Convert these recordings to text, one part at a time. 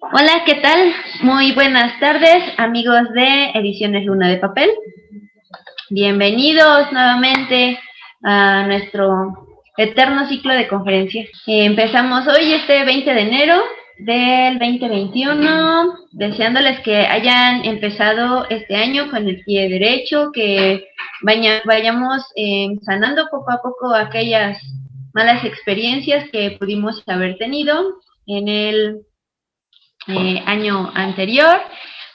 Hola, ¿qué tal? Muy buenas tardes, amigos de Ediciones Luna de Papel. Bienvenidos nuevamente a nuestro eterno ciclo de conferencias. Empezamos hoy, este 20 de enero del 2021, deseándoles que hayan empezado este año con el pie derecho, que vayamos sanando poco a poco aquellas malas experiencias que pudimos haber tenido en el año anterior.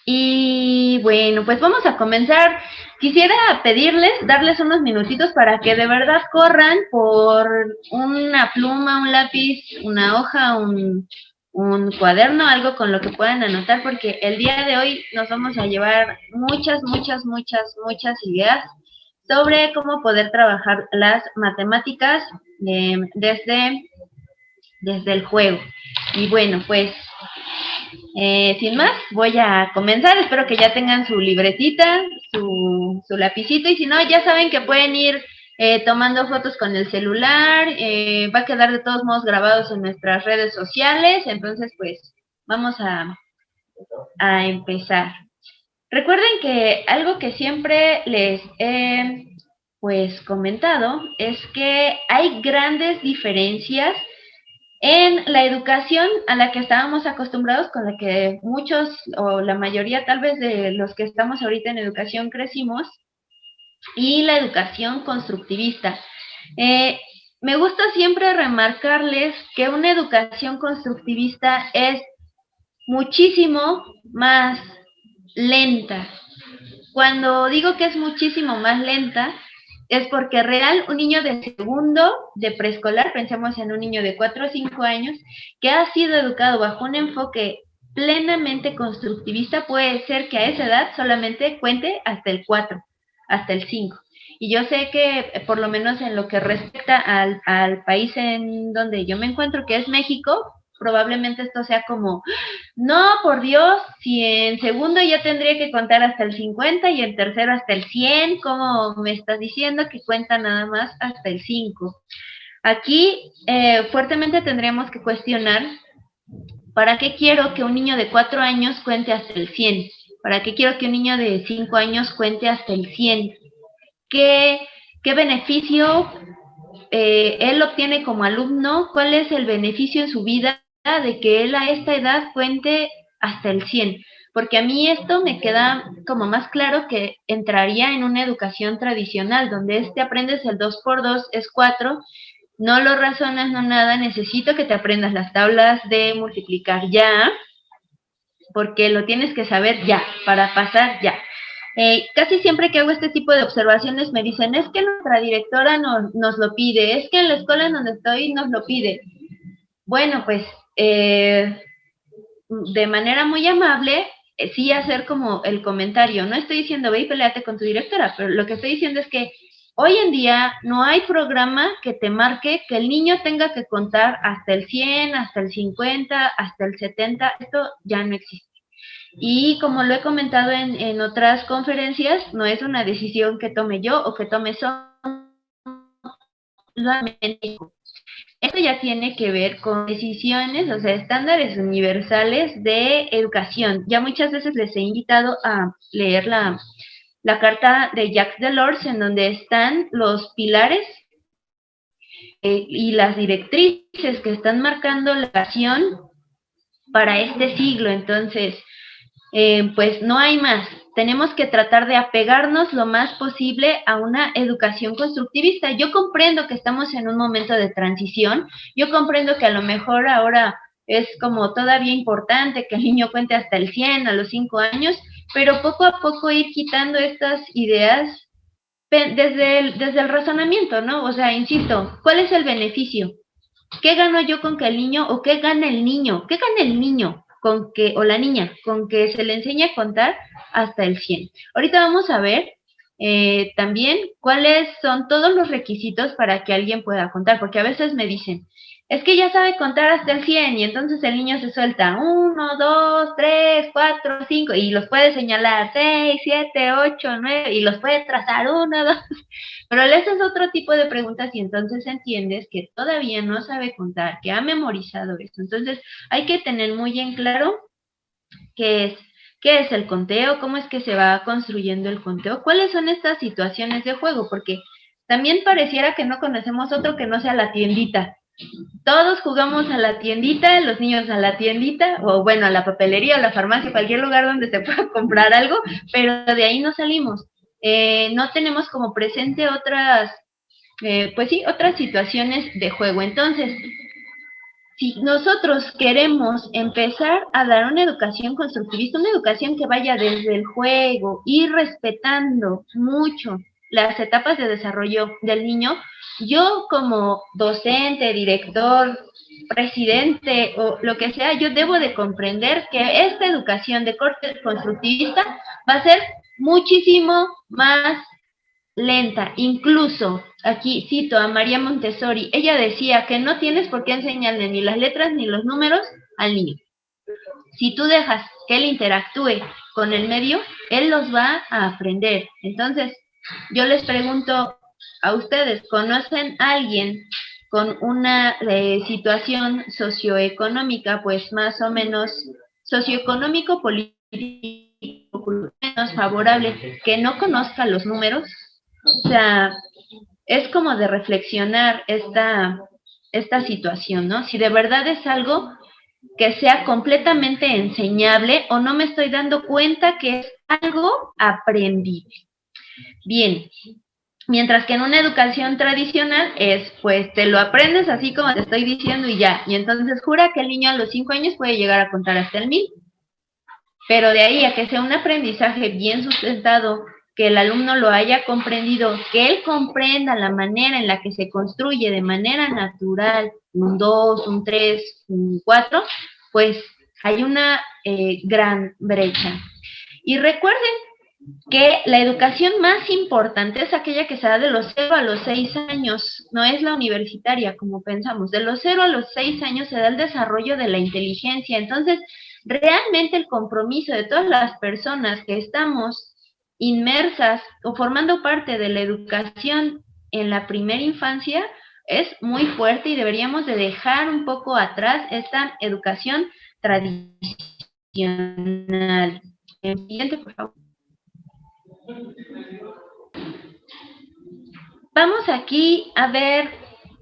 Y bueno, pues vamos a comenzar. Quisiera pedirles, darles unos minutitos para que de verdad corran por una pluma, un lápiz, una hoja, un cuaderno, algo con lo que puedan anotar, porque el día de hoy nos vamos a llevar muchas ideas sobre cómo poder trabajar las matemáticas desde el juego. Y bueno, pues sin más, voy a comenzar. Espero que ya tengan su libretita, su lapicito, y si no, ya saben que pueden ir tomando fotos con el celular. Va a quedar de todos modos grabados en nuestras redes sociales. Entonces, pues, vamos a empezar. Recuerden que algo que siempre les he pues comentado es que hay grandes diferencias en la educación a la que estábamos acostumbrados, con la que muchos o la mayoría tal vez de los que estamos ahorita en educación crecimos, y la educación constructivista. Eh, Me gusta siempre remarcarles que una educación constructivista es muchísimo más lenta. Cuando digo que es muchísimo más lenta, es porque real un niño de segundo de preescolar, pensemos en un niño de 4 o 5 años, que ha sido educado bajo un enfoque plenamente constructivista, puede ser que a esa edad solamente cuente hasta el 4, hasta el 5. Y yo sé que, por lo menos en lo que respecta al país en donde yo me encuentro, que es México, probablemente esto sea como, no, por Dios, si en segundo ya tendría que contar hasta el 50 y en tercero hasta el 100, ¿cómo me estás diciendo que cuenta nada más hasta el 5? Aquí fuertemente tendríamos que cuestionar, ¿para qué quiero que un niño de 4 años cuente hasta el 100? ¿Para qué quiero que un niño de 5 años cuente hasta el 100? ¿Qué beneficio él obtiene como alumno? ¿Cuál es el beneficio en su vida de que él a esta edad cuente hasta el 100? Porque a mí esto me queda como más claro que entraría en una educación tradicional, donde aprendes el 2 por 2 es 4, no lo razonas, no nada, necesito que te aprendas las tablas de multiplicar ya, porque lo tienes que saber ya, para pasar ya. Casi siempre que hago este tipo de observaciones me dicen, es que nuestra directora nos lo pide, es que en la escuela en donde estoy nos lo pide. Bueno, pues de manera muy amable, sí hacer como el comentario. No estoy diciendo ve y peleate con tu directora, pero lo que estoy diciendo es que hoy en día no hay programa que te marque que el niño tenga que contar hasta el 100, hasta el 50, hasta el 70. Esto ya no existe. Y como lo he comentado en otras conferencias, no es una decisión que tome yo o que tome solamente. Esto ya tiene que ver con decisiones, o sea, estándares universales de educación. Ya muchas veces les he invitado a leer la carta de Jacques Delors, en donde están los pilares y las directrices que están marcando la educación para este siglo. Entonces, pues no hay más. Tenemos que tratar de apegarnos lo más posible a una educación constructivista. Yo comprendo que estamos en un momento de transición, yo comprendo que a lo mejor ahora es como todavía importante que el niño cuente hasta el 100 a los 5 años, pero poco a poco ir quitando estas ideas desde el razonamiento, ¿no? O sea, insisto, ¿cuál es el beneficio? ¿Qué gano yo con que el niño, o qué gana el niño? ¿Qué gana el niño con que, o la niña, con que se le enseñe a contar hasta el 100? Ahorita vamos a ver también cuáles son todos los requisitos para que alguien pueda contar, porque a veces me dicen, es que ya sabe contar hasta el 100 y entonces el niño se suelta 1, 2, 3, 4, 5 y los puede señalar 6, 7, 8, 9 y los puede trazar 1, 2. Pero le haces otro tipo de preguntas y entonces entiendes que todavía no sabe contar, que ha memorizado esto. Entonces hay que tener muy en claro ¿Qué es? ¿Qué es el conteo? ¿Cómo es que se va construyendo el conteo? ¿Cuáles son estas situaciones de juego? Porque también pareciera que no conocemos otro que no sea la tiendita. Todos jugamos a la tiendita, los niños a la tiendita, o bueno, a la papelería, a la farmacia, cualquier lugar donde se pueda comprar algo, pero de ahí no salimos. No tenemos como presente otras, pues sí, otras situaciones de juego. Entonces, si nosotros queremos empezar a dar una educación constructivista, una educación que vaya desde el juego, ir respetando mucho las etapas de desarrollo del niño, yo como docente, director, presidente o lo que sea, yo debo de comprender que esta educación de corte constructivista va a ser muchísimo más lenta. Incluso, aquí cito a María Montessori, ella decía que no tienes por qué enseñarle ni las letras ni los números al niño. Si tú dejas que él interactúe con el medio, él los va a aprender. Entonces, yo les pregunto a ustedes, ¿conocen a alguien con una situación socioeconómica, pues más o menos socioeconómico, político, menos favorable, que no conozca los números? O sea, es como de reflexionar esta situación, ¿no? Si de verdad es algo que sea completamente enseñable o no me estoy dando cuenta que es algo aprendible. Bien, mientras que en una educación tradicional es, pues, te lo aprendes así como te estoy diciendo y ya. Y entonces jura que el niño a los 5 años puede llegar a contar hasta el 1000. Pero de ahí a que sea un aprendizaje bien sustentado, que el alumno lo haya comprendido, que él comprenda la manera en la que se construye de manera natural un 2, un 3, un 4, pues hay una gran brecha. Y recuerden que la educación más importante es aquella que se da de los 0 a los 6 años, no es la universitaria como pensamos. De los 0 a los 6 años se da el desarrollo de la inteligencia. Entonces, realmente el compromiso de todas las personas que estamos inmersas o formando parte de la educación en la primera infancia es muy fuerte y deberíamos de dejar un poco atrás esta educación tradicional. Siguiente, por favor. Vamos aquí a ver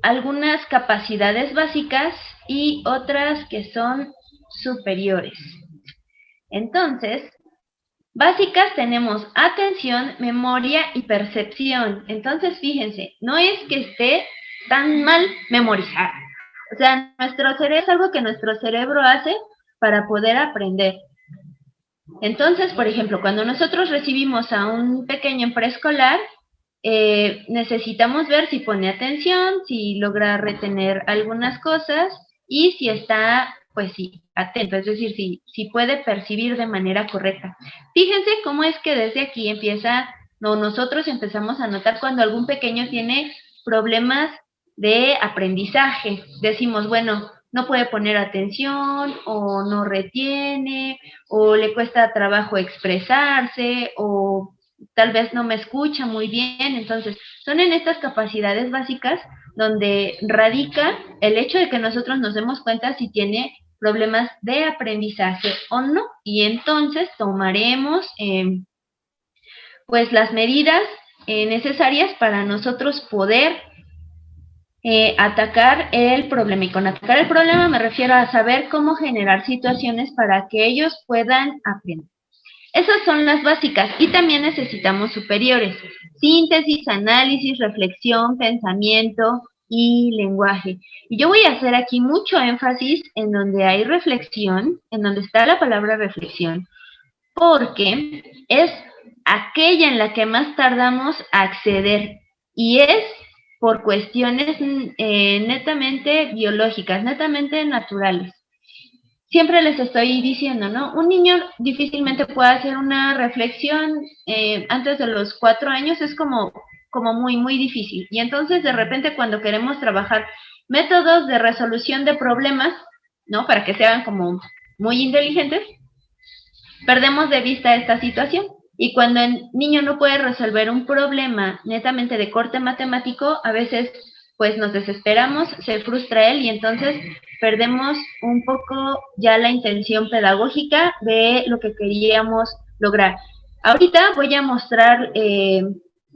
algunas capacidades básicas y otras que son superiores. Entonces, básicas tenemos atención, memoria y percepción. Entonces, fíjense, no es que esté tan mal memorizar. O sea, nuestro cerebro es algo que nuestro cerebro hace para poder aprender. Entonces, por ejemplo, cuando nosotros recibimos a un pequeño en preescolar, necesitamos ver si pone atención, si logra retener algunas cosas y si está, pues sí, atento, es decir, si puede percibir de manera correcta. Fíjense cómo es que desde aquí nosotros empezamos a notar cuando algún pequeño tiene problemas de aprendizaje. Decimos, bueno, no puede poner atención o no retiene o le cuesta trabajo expresarse o tal vez no me escucha muy bien. Entonces, son en estas capacidades básicas donde radica el hecho de que nosotros nos demos cuenta si tiene problemas de aprendizaje o no. Y entonces tomaremos pues las medidas necesarias para nosotros poder atacar el problema. Y con atacar el problema me refiero a saber cómo generar situaciones para que ellos puedan aprender. Esas son las básicas y también necesitamos superiores. Síntesis, análisis, reflexión, pensamiento y lenguaje. Y yo voy a hacer aquí mucho énfasis en donde hay reflexión, en donde está la palabra reflexión, porque es aquella en la que más tardamos a acceder y es por cuestiones netamente biológicas, netamente naturales. Siempre les estoy diciendo, ¿no? Un niño difícilmente puede hacer una reflexión antes de los 4 años, es como muy, muy difícil. Y entonces, de repente, cuando queremos trabajar métodos de resolución de problemas, ¿no? Para que sean como muy inteligentes, perdemos de vista esta situación. Y cuando el niño no puede resolver un problema netamente de corte matemático, a veces pues nos desesperamos, se frustra él y entonces perdemos un poco ya la intención pedagógica de lo que queríamos lograr. Ahorita voy a mostrar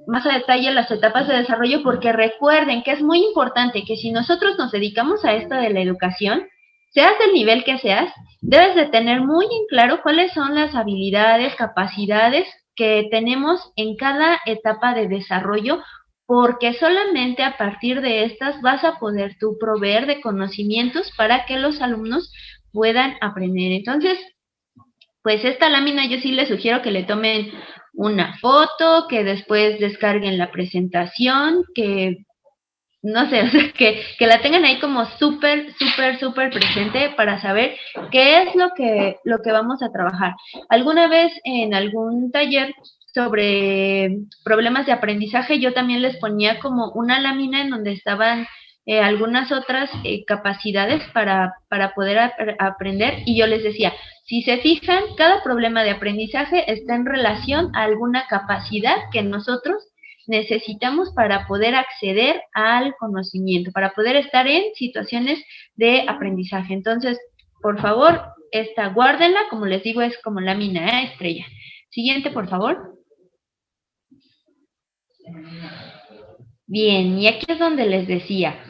más a detalle las etapas de desarrollo porque recuerden que es muy importante que si nosotros nos dedicamos a esto de la educación, seas del nivel que seas, debes de tener muy en claro cuáles son las habilidades, capacidades que tenemos en cada etapa de desarrollo, porque solamente a partir de estas vas a poder tú proveer de conocimientos para que los alumnos puedan aprender. Entonces, pues esta lámina yo sí les sugiero que le tomen una foto, que después descarguen la presentación, que no sé, o sea, que la tengan ahí como súper presente para saber qué es lo que vamos a trabajar. Alguna vez en algún taller sobre problemas de aprendizaje, yo también les ponía como una lámina en donde estaban algunas otras capacidades para poder aprender y yo les decía, si se fijan, cada problema de aprendizaje está en relación a alguna capacidad que nosotros necesitamos para poder acceder al conocimiento, para poder estar en situaciones de aprendizaje. Entonces, por favor, esta guárdenla, como les digo, es como lámina estrella. Siguiente, por favor. Bien, y aquí es donde les decía,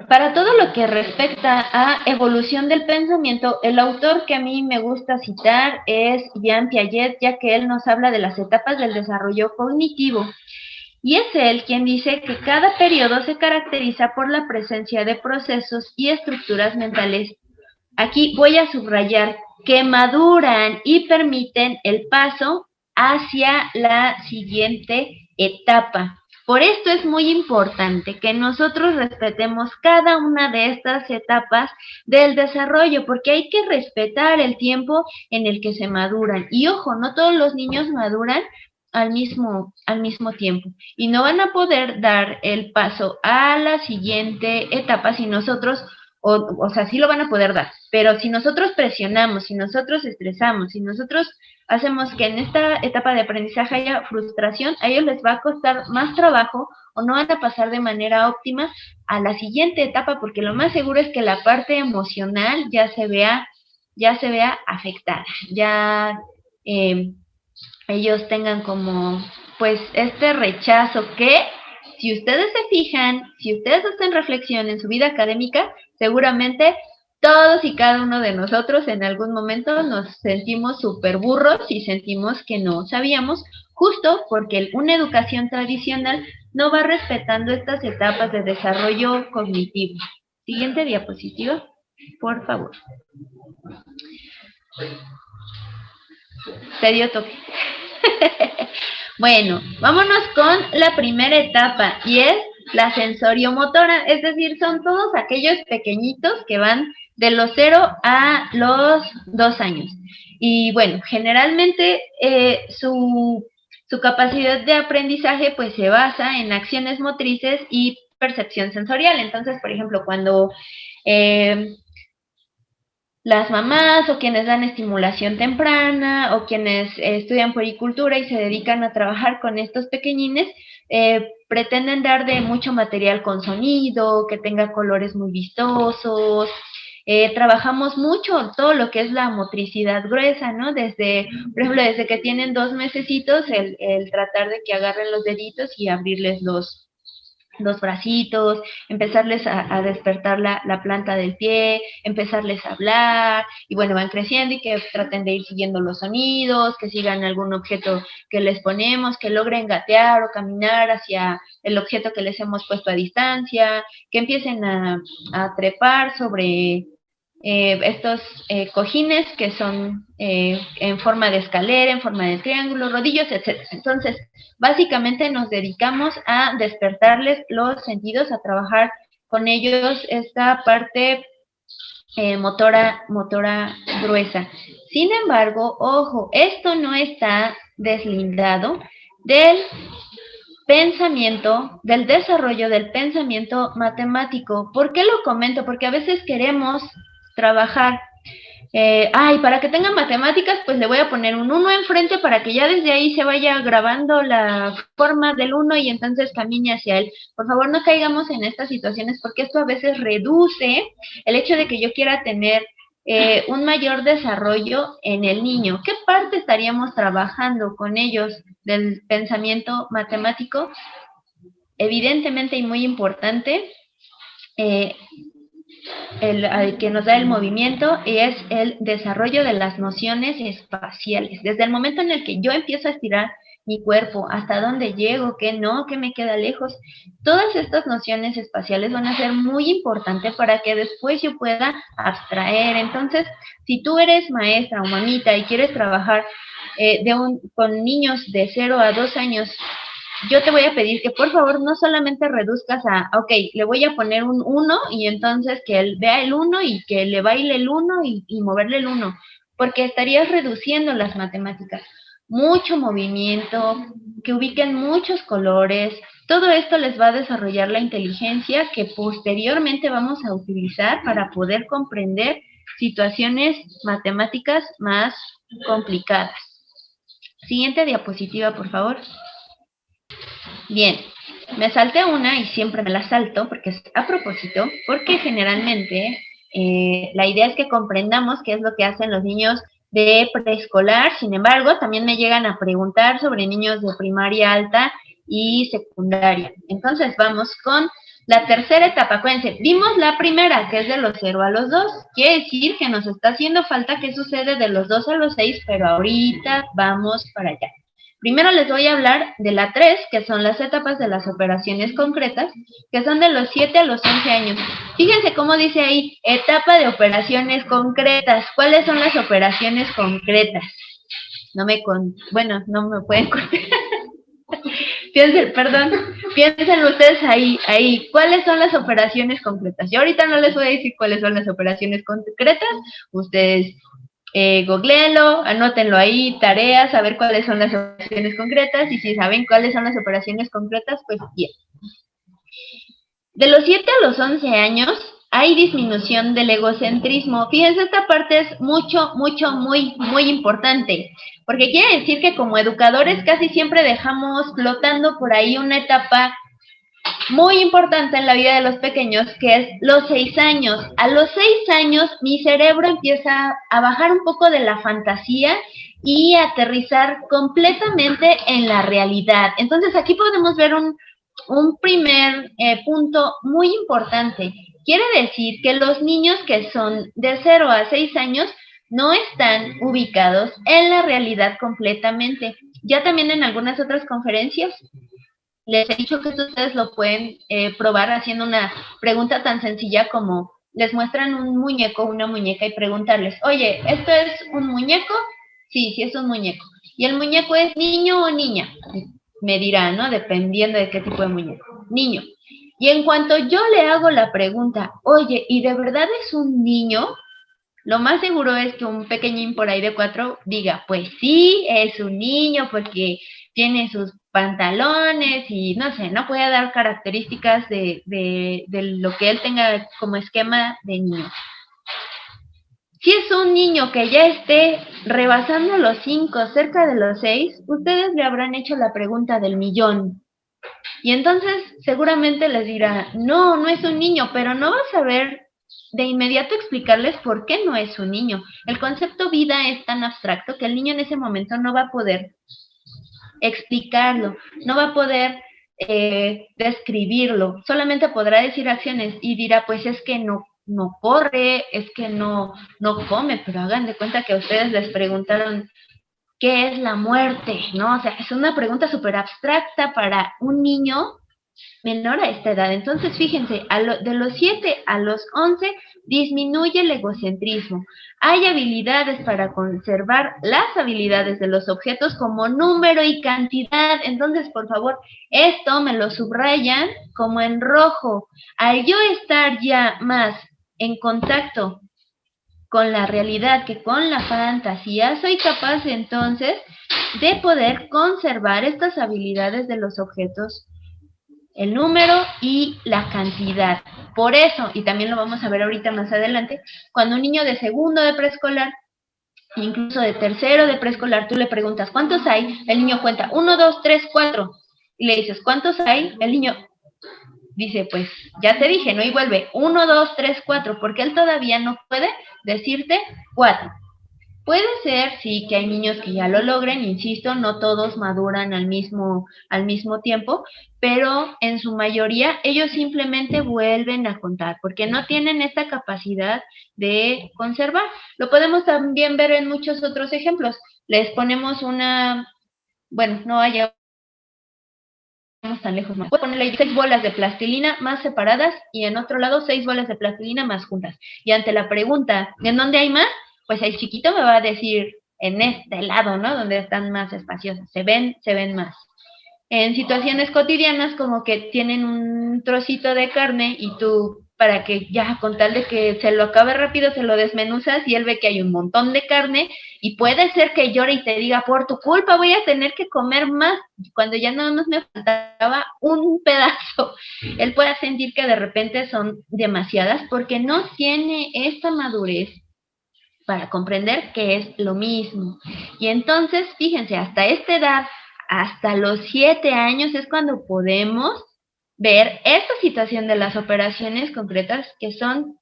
para todo lo que respecta a evolución del pensamiento, el autor que a mí me gusta citar es Jean Piaget, ya que él nos habla de las etapas del desarrollo cognitivo. Y es él quien dice que cada periodo se caracteriza por la presencia de procesos y estructuras mentales. Aquí voy a subrayar que maduran y permiten el paso hacia la siguiente etapa. Por esto es muy importante que nosotros respetemos cada una de estas etapas del desarrollo, porque hay que respetar el tiempo en el que se maduran. Y ojo, no todos los niños maduran al mismo tiempo. Y no van a poder dar el paso a la siguiente etapa si nosotros, o sea, sí lo van a poder dar, pero si nosotros presionamos, si nosotros estresamos, si nosotros hacemos que en esta etapa de aprendizaje haya frustración, a ellos les va a costar más trabajo o no van a pasar de manera óptima a la siguiente etapa, porque lo más seguro es que la parte emocional ya se vea afectada, ya ellos tengan como pues este rechazo que si ustedes se fijan, si ustedes hacen reflexión en su vida académica, seguramente todos y cada uno de nosotros en algún momento nos sentimos súper burros y sentimos que no sabíamos, justo porque una educación tradicional no va respetando estas etapas de desarrollo cognitivo. Siguiente diapositiva, por favor. Te dio toque. Bueno, vámonos con la primera etapa y es la sensoriomotora, es decir, son todos aquellos pequeñitos que van de los 0 a los 2 años. Y bueno, generalmente su capacidad de aprendizaje pues se basa en acciones motrices y percepción sensorial. Entonces, por ejemplo, cuando las mamás o quienes dan estimulación temprana o quienes estudian puericultura y se dedican a trabajar con estos pequeñines, pretenden dar de mucho material con sonido, que tenga colores muy vistosos. Trabajamos mucho todo lo que es la motricidad gruesa, ¿no? Desde, por ejemplo, desde que tienen 2 mesecitos, el tratar de que agarren los deditos y abrirles los bracitos, empezarles a despertar la planta del pie, empezarles a hablar, y bueno, van creciendo y que traten de ir siguiendo los sonidos, que sigan algún objeto que les ponemos, que logren gatear o caminar hacia el objeto que les hemos puesto a distancia, que empiecen a trepar sobre estos cojines que son en forma de escalera, en forma de triángulo, rodillos, etc. Entonces, básicamente nos dedicamos a despertarles los sentidos, a trabajar con ellos esta parte motora gruesa. Sin embargo, ojo, esto no está deslindado del pensamiento, del desarrollo del pensamiento matemático. ¿Por qué lo comento? Porque a veces queremos trabajar Para que tenga matemáticas, pues le voy a poner un 1 enfrente para que ya desde ahí se vaya grabando la forma del 1 y entonces camine hacia él. Por favor, no caigamos en estas situaciones porque esto a veces reduce el hecho de que yo quiera tener un mayor desarrollo en el niño. ¿Qué parte estaríamos trabajando con ellos del pensamiento matemático? Evidentemente y muy importante, el que nos da el movimiento es el desarrollo de las nociones espaciales. Desde el momento en el que yo empiezo a estirar mi cuerpo, hasta dónde llego, qué no, qué me queda lejos, todas estas nociones espaciales van a ser muy importantes para que después yo pueda abstraer. Entonces, si tú eres maestra o mamita y quieres trabajar con niños de 0 a 2 años, yo te voy a pedir que por favor no solamente reduzcas ok, le voy a poner un 1 y entonces que él vea el 1 y que le baile el 1 y moverle el 1, porque estarías reduciendo las matemáticas. Mucho movimiento, que ubiquen muchos colores, todo esto les va a desarrollar la inteligencia que posteriormente vamos a utilizar para poder comprender situaciones matemáticas más complicadas. Siguiente diapositiva, por favor. Bien, me salté una y siempre me la salto porque es a propósito, porque generalmente la idea es que comprendamos qué es lo que hacen los niños de preescolar. Sin embargo, también me llegan a preguntar sobre niños de primaria alta y secundaria. Entonces vamos con la tercera etapa. Acuérdense, vimos la primera, que es de los 0 a los 2. Quiere decir que nos está haciendo falta qué sucede de los 2 a los 6, pero ahorita vamos para allá. Primero les voy a hablar de la 3, que son las etapas de las operaciones concretas, que son de los 7 a los 11 años. Fíjense cómo dice ahí, etapa de operaciones concretas. ¿Cuáles son las operaciones concretas? No me pueden cortar. Piensen ustedes ahí. ¿Cuáles son las operaciones concretas? Yo ahorita no les voy a decir cuáles son las operaciones concretas. Ustedes googleenlo, anótenlo ahí, tareas, a ver cuáles son las operaciones concretas, y si saben cuáles son las operaciones concretas, pues bien. De los 7 a los 11 años hay disminución del egocentrismo. Fíjense, esta parte es muy importante, porque quiere decir que como educadores casi siempre dejamos flotando por ahí una etapa muy importante en la vida de los pequeños, que es los 6 años. A los 6 años mi cerebro empieza a bajar un poco de la fantasía y a aterrizar completamente en la realidad. Entonces aquí podemos ver un primer punto muy importante. Quiere decir que los niños que son de 0 a 6 años no están ubicados en la realidad completamente. Ya también en algunas otras conferencias les he dicho que ustedes lo pueden probar haciendo una pregunta tan sencilla como les muestran un muñeco, una muñeca y preguntarles, oye, ¿esto es un muñeco? Sí, sí es un muñeco. ¿Y el muñeco es niño o niña? Me dirá, ¿no? Dependiendo de qué tipo de muñeco. Niño. Y en cuanto yo le hago la pregunta, oye, ¿y de verdad es un niño? Lo más seguro es que un pequeñín por ahí de 4 diga, pues sí, es un niño porque tiene sus pantalones y no sé, no puede dar características de lo que él tenga como esquema de niño. Si es un niño que ya esté rebasando los 5, cerca de los 6, ustedes le habrán hecho la pregunta del millón. Y entonces seguramente les dirá, no, no es un niño, pero no vas a ver de inmediato explicarles por qué no es un niño. El concepto vida es tan abstracto que el niño en ese momento no va a poder explicarlo, no va a poder describirlo, solamente podrá decir acciones y dirá, pues es que no corre, es que no come, pero hagan de cuenta que a ustedes les preguntaron ¿qué es la muerte? ¿No? O sea, es una pregunta súper abstracta para un niño menor a esta edad. Entonces, fíjense, de los 7 a los 11 disminuye el egocentrismo. Hay habilidades para conservar las habilidades de los objetos como número y cantidad. Entonces, por favor, esto me lo subrayan como en rojo. Al yo estar ya más en contacto con la realidad que con la fantasía, soy capaz entonces de poder conservar estas habilidades de los objetos, el número y la cantidad. Por eso, y también lo vamos a ver ahorita más adelante, cuando un niño de segundo de preescolar, incluso de tercero de preescolar, tú le preguntas, ¿cuántos hay? El niño cuenta, 1, 2, 3, 4. Y le dices, ¿cuántos hay? El niño dice, pues, ya te dije, ¿no? Y vuelve, 1, 2, 3, 4, porque él todavía no puede decirte 4. Puede ser, sí, que hay niños que ya lo logren, insisto, no todos maduran al mismo tiempo, pero en su mayoría ellos simplemente vuelven a contar, porque no tienen esta capacidad de conservar. Lo podemos también ver en muchos otros ejemplos. Les ponemos bueno, no vayamos tan lejos más. Voy a ponerle 6 bolas de plastilina más separadas y en otro lado 6 bolas de plastilina más juntas. Y ante la pregunta, ¿en dónde hay más? Pues el chiquito me va a decir en este lado, ¿no? Donde están más espaciosas. Se ven más. En situaciones cotidianas como que tienen un trocito de carne y tú, para que ya con tal de que se lo acabe rápido, se lo desmenuzas y él ve que hay un montón de carne y puede ser que llore y te diga, por tu culpa voy a tener que comer más, cuando ya nada más me faltaba un pedazo. Él puede sentir que de repente son demasiadas porque no tiene esta madurez para comprender que es lo mismo. Y entonces, fíjense, hasta esta edad, hasta los 7 años es cuando podemos ver esta situación de las operaciones concretas, que son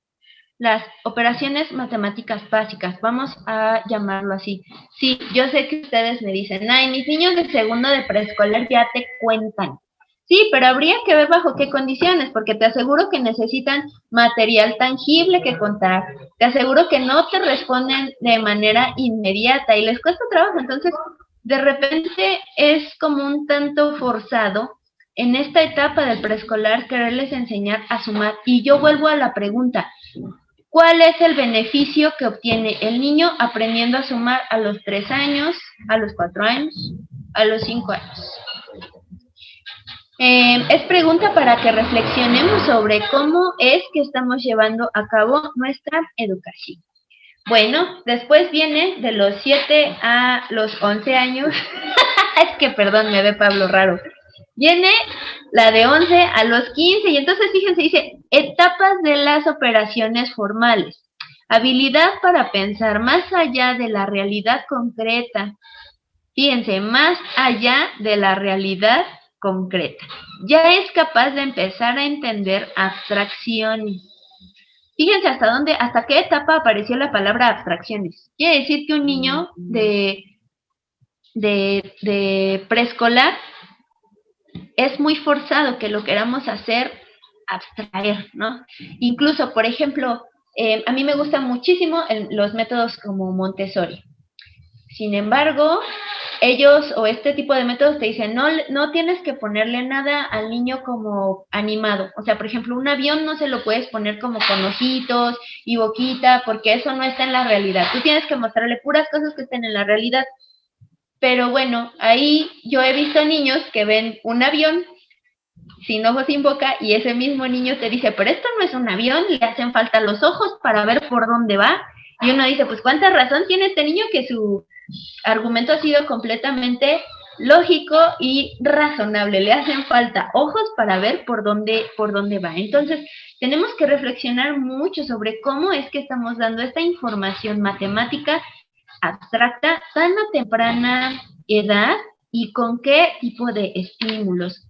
las operaciones matemáticas básicas, vamos a llamarlo así. Sí, yo sé que ustedes me dicen, ay, mis niños de segundo de preescolar ya te cuentan. Sí, pero habría que ver bajo qué condiciones, porque te aseguro que necesitan material tangible que contar. Te aseguro que no te responden de manera inmediata y les cuesta trabajo. Entonces, de repente es como un tanto forzado en esta etapa del preescolar quererles enseñar a sumar. Y yo vuelvo a la pregunta, ¿cuál es el beneficio que obtiene el niño aprendiendo a sumar a los 3 años, a los 4 años, a los 5 años? Es pregunta para que reflexionemos sobre cómo es que estamos llevando a cabo nuestra educación. Bueno, después viene de los 7 a los 11 años. Es que, perdón, me ve Pablo raro. Viene la de 11 a los 15 y entonces fíjense, dice, etapas de las operaciones formales. Habilidad para pensar más allá de la realidad concreta. Fíjense, más allá de la realidad concreta. Ya es capaz de empezar a entender abstracciones. Fíjense hasta qué etapa apareció la palabra abstracciones. Quiere decir que un niño de preescolar es muy forzado que lo queramos hacer abstraer, ¿no? Incluso, por ejemplo, a mí me gustan muchísimo los métodos como Montessori. Sin embargo, ellos o este tipo de métodos te dicen, no tienes que ponerle nada al niño como animado. O sea, por ejemplo, un avión no se lo puedes poner como con ojitos y boquita, porque eso no está en la realidad. Tú tienes que mostrarle puras cosas que estén en la realidad. Pero bueno, ahí yo he visto niños que ven un avión sin ojos, sin boca, y ese mismo niño te dice, pero esto no es un avión, le hacen falta los ojos para ver por dónde va. Y uno dice, pues ¿cuánta razón tiene este niño que su argumento ha sido completamente lógico y razonable? Le hacen falta ojos para ver por dónde va. Entonces, tenemos que reflexionar mucho sobre cómo es que estamos dando esta información matemática abstracta tan a temprana edad y con qué tipo de estímulos.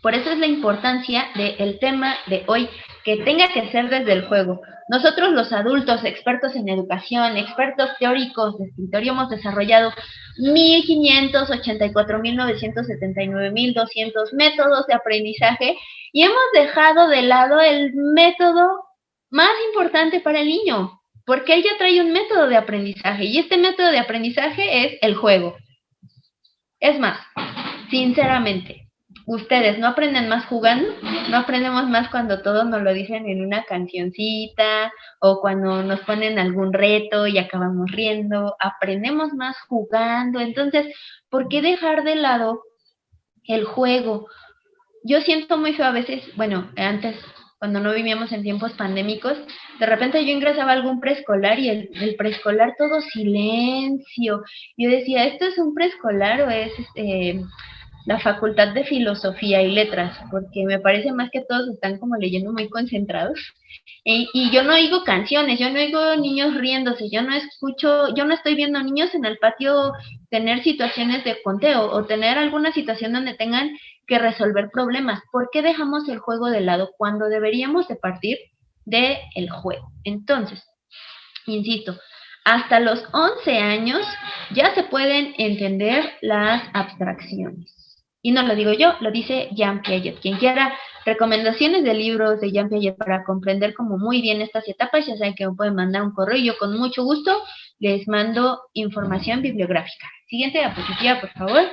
Por eso es la importancia del tema de hoy, que tenga que ser desde el juego. Nosotros los adultos, expertos en educación, expertos teóricos de escritorio, hemos desarrollado 1.584.979.200 métodos de aprendizaje y hemos dejado de lado el método más importante para el niño, porque él ya trae un método de aprendizaje y este método de aprendizaje es el juego. Es más, sinceramente, ¿ustedes no aprenden más jugando? ¿No aprendemos más cuando todos nos lo dicen en una cancioncita o cuando nos ponen algún reto y acabamos riendo? Aprendemos más jugando. Entonces, ¿por qué dejar de lado el juego? Yo siento muy feo a veces, bueno, antes, cuando no vivíamos en tiempos pandémicos, de repente yo ingresaba a algún preescolar y el preescolar todo silencio. Yo decía, ¿esto es un preescolar o es la Facultad de Filosofía y Letras, porque me parece más que todos están como leyendo muy concentrados. Y yo no oigo canciones, yo no oigo niños riéndose, yo no escucho, yo no estoy viendo niños en el patio tener situaciones de conteo o tener alguna situación donde tengan que resolver problemas. ¿Por qué dejamos el juego de lado cuando deberíamos de partir del juego? Entonces, insisto, hasta los 11 años ya se pueden entender las abstracciones. Y no lo digo yo, lo dice Jean Piaget. Quien quiera recomendaciones de libros de Jean Piaget para comprender como muy bien estas etapas, ya saben que me pueden mandar un correo y yo con mucho gusto les mando información bibliográfica. Siguiente diapositiva, por favor.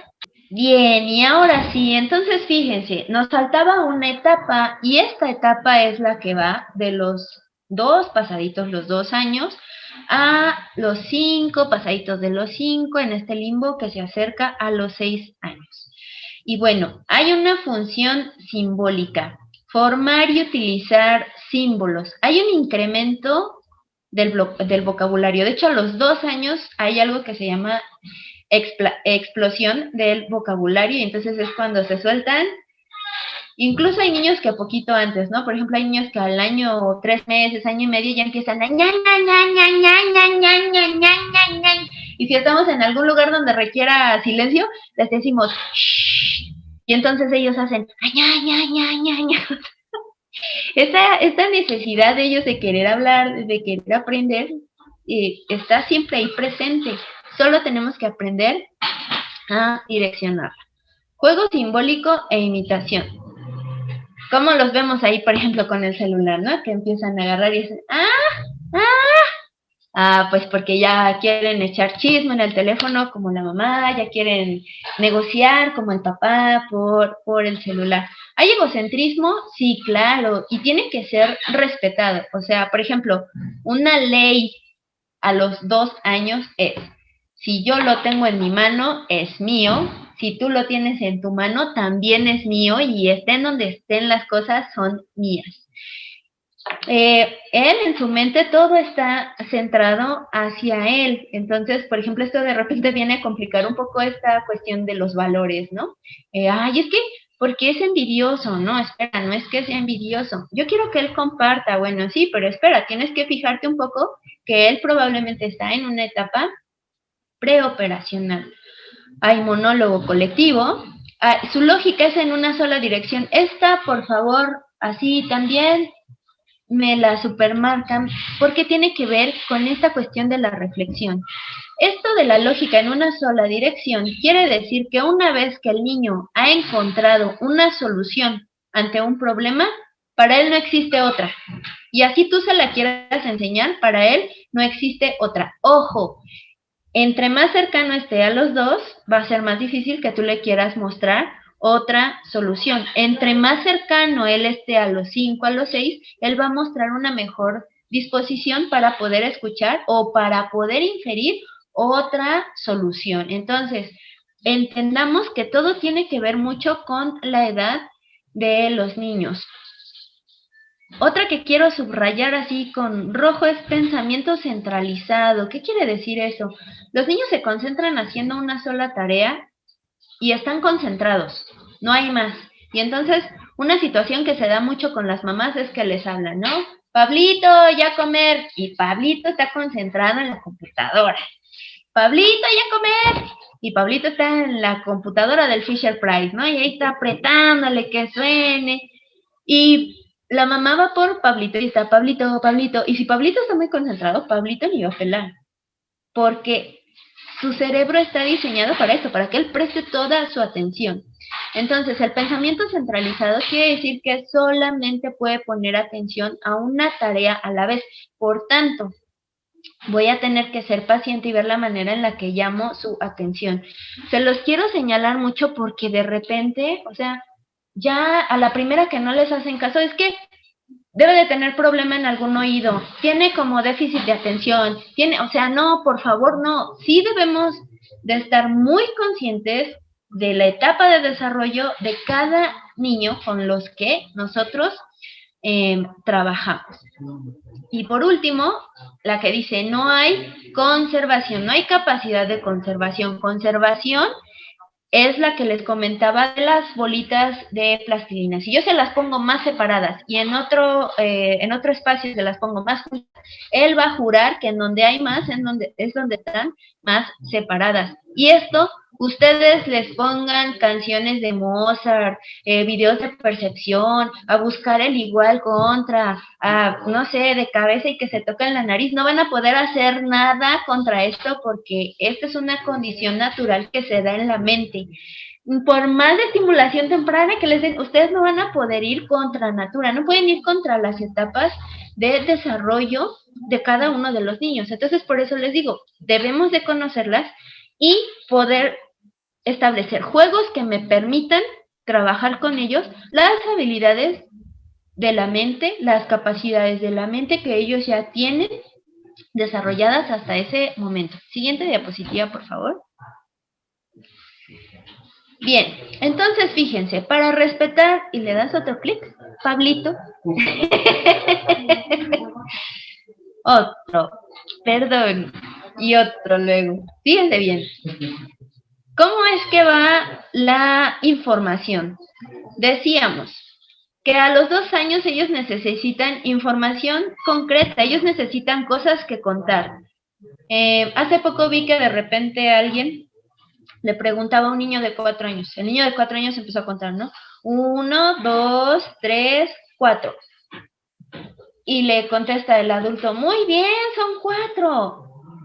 Bien, y ahora sí, entonces fíjense, nos faltaba una etapa y esta etapa es la que va de los 2, pasaditos los 2 años, a los 5, pasaditos de los 5, en este limbo que se acerca a los 6 años. Y bueno, hay una función simbólica, formar y utilizar símbolos. Hay un incremento del vocabulario. De hecho, a los 2 años hay algo que se llama explosión del vocabulario y entonces es cuando se sueltan. Incluso hay niños que poquito antes, ¿no? Por ejemplo, hay niños que al año o 3 meses, año y medio ya empiezan a y si estamos en algún lugar donde requiera silencio, les decimos shh, y entonces ellos hacen esta necesidad de ellos de querer hablar, de querer aprender, está siempre ahí presente. Solo tenemos que aprender a direccionarla. Juego simbólico e imitación. ¿Cómo los vemos ahí, por ejemplo, con el celular, ¿no? Que empiezan a agarrar y dicen, pues porque ya quieren echar chisme en el teléfono como la mamá, ya quieren negociar como el papá por el celular. ¿Hay egocentrismo? Sí, claro, y tiene que ser respetado. O sea, por ejemplo, una ley a los 2 años es, si yo lo tengo en mi mano, es mío. Si tú lo tienes en tu mano, también es mío. Y estén donde estén las cosas, son mías. Él en su mente todo está centrado hacia él. Entonces, por ejemplo, esto de repente viene a complicar un poco esta cuestión de los valores, ¿no? Es que, porque es envidioso, no, espera, no es que sea envidioso. Yo quiero que él comparta, bueno, sí, pero espera, tienes que fijarte un poco que él probablemente está en una etapa preoperacional. Hay monólogo colectivo. Su lógica es en una sola dirección. Esta, por favor, así también me la supermarcan porque tiene que ver con esta cuestión de la reflexión. Esto de la lógica en una sola dirección quiere decir que una vez que el niño ha encontrado una solución ante un problema, para él no existe otra. Y así tú se la quieras enseñar, para él no existe otra. Ojo, entre más cercano esté a los 2, va a ser más difícil que tú le quieras mostrar otra solución. Entre más cercano él esté a los 5, a los 6, él va a mostrar una mejor disposición para poder escuchar o para poder inferir otra solución. Entonces, entendamos que todo tiene que ver mucho con la edad de los niños. Otra que quiero subrayar así con rojo es pensamiento centralizado. ¿Qué quiere decir eso? Los niños se concentran haciendo una sola tarea y están concentrados, no hay más. Y entonces, una situación que se da mucho con las mamás es que les hablan, ¿no? Pablito, ya comer. Y Pablito está concentrado en la computadora. Pablito, ya comer. Y Pablito está en la computadora del Fisher Price, ¿no? Y ahí está apretándole que suene. Y la mamá va por Pablito y está Pablito, Pablito. Y si Pablito está muy concentrado, Pablito ni va a pelar. Porque su cerebro está diseñado para eso, para que él preste toda su atención. Entonces, el pensamiento centralizado quiere decir que solamente puede poner atención a una tarea a la vez. Por tanto, voy a tener que ser paciente y ver la manera en la que llamo su atención. Se los quiero señalar mucho porque de repente, o sea, ya a la primera que no les hacen caso es que debe de tener problema en algún oído, tiene como déficit de atención, o sea, no, por favor, no. Sí debemos de estar muy conscientes de la etapa de desarrollo de cada niño con los que nosotros trabajamos. Y por último, la que dice, no hay conservación, no hay capacidad de conservación. Conservación es la que les comentaba de las bolitas de plastilina. Si yo se las pongo más separadas y en otro espacio se las pongo más juntas, él va a jurar que en donde hay más es donde están más separadas. Y esto, ustedes les pongan canciones de Mozart, videos de percepción, a buscar el igual contra, no sé, de cabeza y que se toquen la nariz, no van a poder hacer nada contra esto porque esta es una condición natural que se da en la mente. Por más de estimulación temprana que les den, ustedes no van a poder ir contra natura, no pueden ir contra las etapas de desarrollo de cada uno de los niños. Entonces, por eso les digo, debemos de conocerlas y poder establecer juegos que me permitan trabajar con ellos las habilidades de la mente, las capacidades de la mente que ellos ya tienen desarrolladas hasta ese momento. Siguiente diapositiva, por favor. Bien, entonces fíjense, para respetar, y le das otro clic, Pablito. Otro, perdón, y otro luego. Fíjense bien. ¿Cómo es que va la información? Decíamos que a los 2 años ellos necesitan información concreta, ellos necesitan cosas que contar. Hace poco vi que de repente alguien le preguntaba a un niño de 4 años. El niño de 4 años empezó a contar, ¿no? 1, 2, 3, 4. Y le contesta el adulto, muy bien, son 4.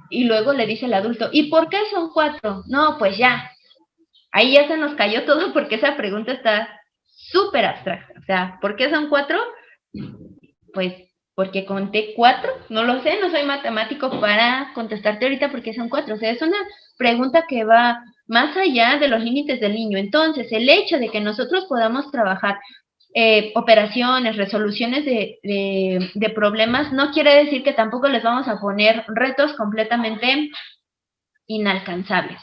Y luego le dice el adulto, ¿y por qué son 4? No, pues ya. Ahí ya se nos cayó todo porque esa pregunta está súper abstracta. O sea, ¿por qué son 4? Pues porque conté 4, no lo sé, no soy matemático para contestarte ahorita porque son 4. O sea, es una pregunta que va más allá de los límites del niño. Entonces, el hecho de que nosotros podamos trabajar operaciones, resoluciones de problemas, no quiere decir que tampoco les vamos a poner retos completamente inalcanzables.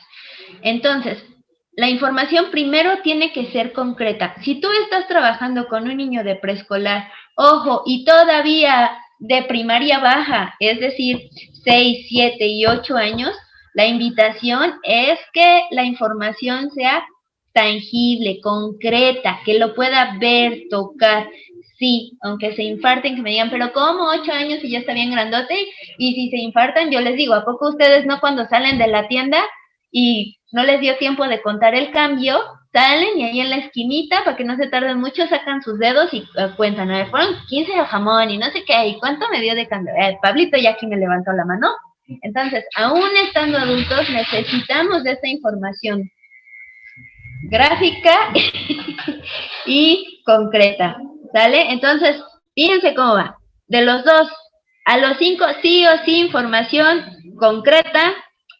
Entonces, la información primero tiene que ser concreta. Si tú estás trabajando con un niño de preescolar, ojo, y todavía de primaria baja, es decir, 6, 7 y 8 años, la invitación es que la información sea tangible, concreta, que lo pueda ver, tocar. Sí, aunque se infarten, que me digan, pero ¿cómo 8 años y ya está bien grandote? Y si se infartan, yo les digo, ¿a poco ustedes no cuando salen de la tienda y no les dio tiempo de contar el cambio, salen y ahí en la esquinita, para que no se tarden mucho, sacan sus dedos y cuentan, a ver, fueron 15 de jamón y no sé qué, y cuánto me dio de cambio? Pablito ya aquí me levantó la mano. Entonces, aún estando adultos, necesitamos de esta información gráfica y concreta, ¿sale? Entonces, fíjense cómo va. De los 2 a los 5, sí o sí, información concreta,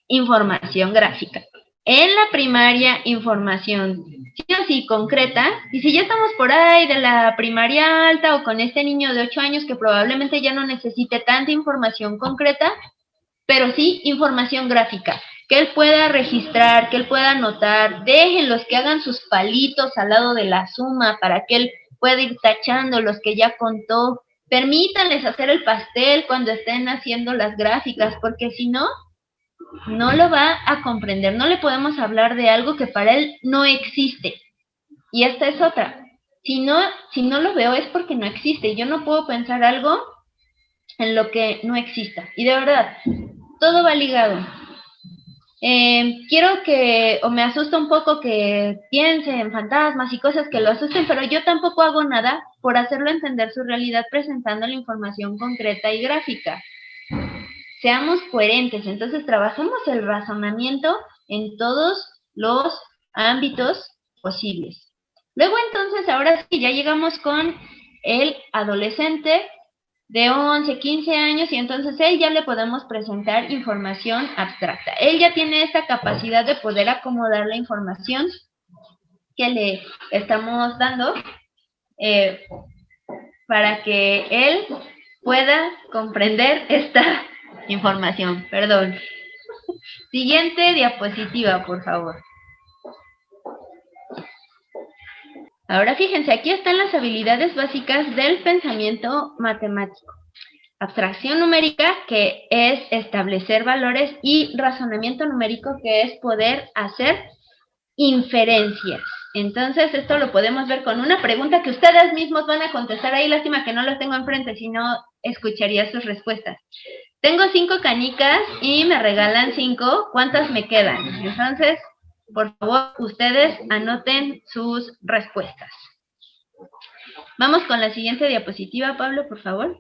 información gráfica. En la primaria, información sí o sí concreta, y si ya estamos por ahí de la primaria alta o con este niño de 8 años que probablemente ya no necesite tanta información concreta, pero sí información gráfica, que él pueda registrar, que él pueda anotar, déjenlos que hagan sus palitos al lado de la suma para que él pueda ir tachando los que ya contó, permítanles hacer el pastel cuando estén haciendo las gráficas, porque si no, no lo va a comprender, no le podemos hablar de algo que para él no existe. Y esta es otra, si no lo veo es porque no existe, yo no puedo pensar algo en lo que no exista, y de verdad, todo va ligado. Quiero que, o me asusta un poco que piense en fantasmas y cosas que lo asusten, pero yo tampoco hago nada por hacerlo entender su realidad presentando la información concreta y gráfica. Seamos coherentes, entonces trabajemos el razonamiento en todos los ámbitos posibles. Luego entonces, ahora sí, ya llegamos con el adolescente de 11, 15 años y entonces él ya le podemos presentar información abstracta. Él ya tiene esta capacidad de poder acomodar la información que le estamos dando para que él pueda comprender esta información. Perdón. Siguiente diapositiva, por favor. Ahora fíjense, aquí están las habilidades básicas del pensamiento matemático. Abstracción numérica, que es establecer valores, y razonamiento numérico, que es poder hacer inferencias. Entonces, esto lo podemos ver con una pregunta que ustedes mismos van a contestar ahí. Lástima que no los tengo enfrente, si no escucharía sus respuestas. Tengo 5 canicas y me regalan 5. ¿Cuántas me quedan? Entonces, por favor, ustedes anoten sus respuestas. Vamos con la siguiente diapositiva, Pablo, por favor.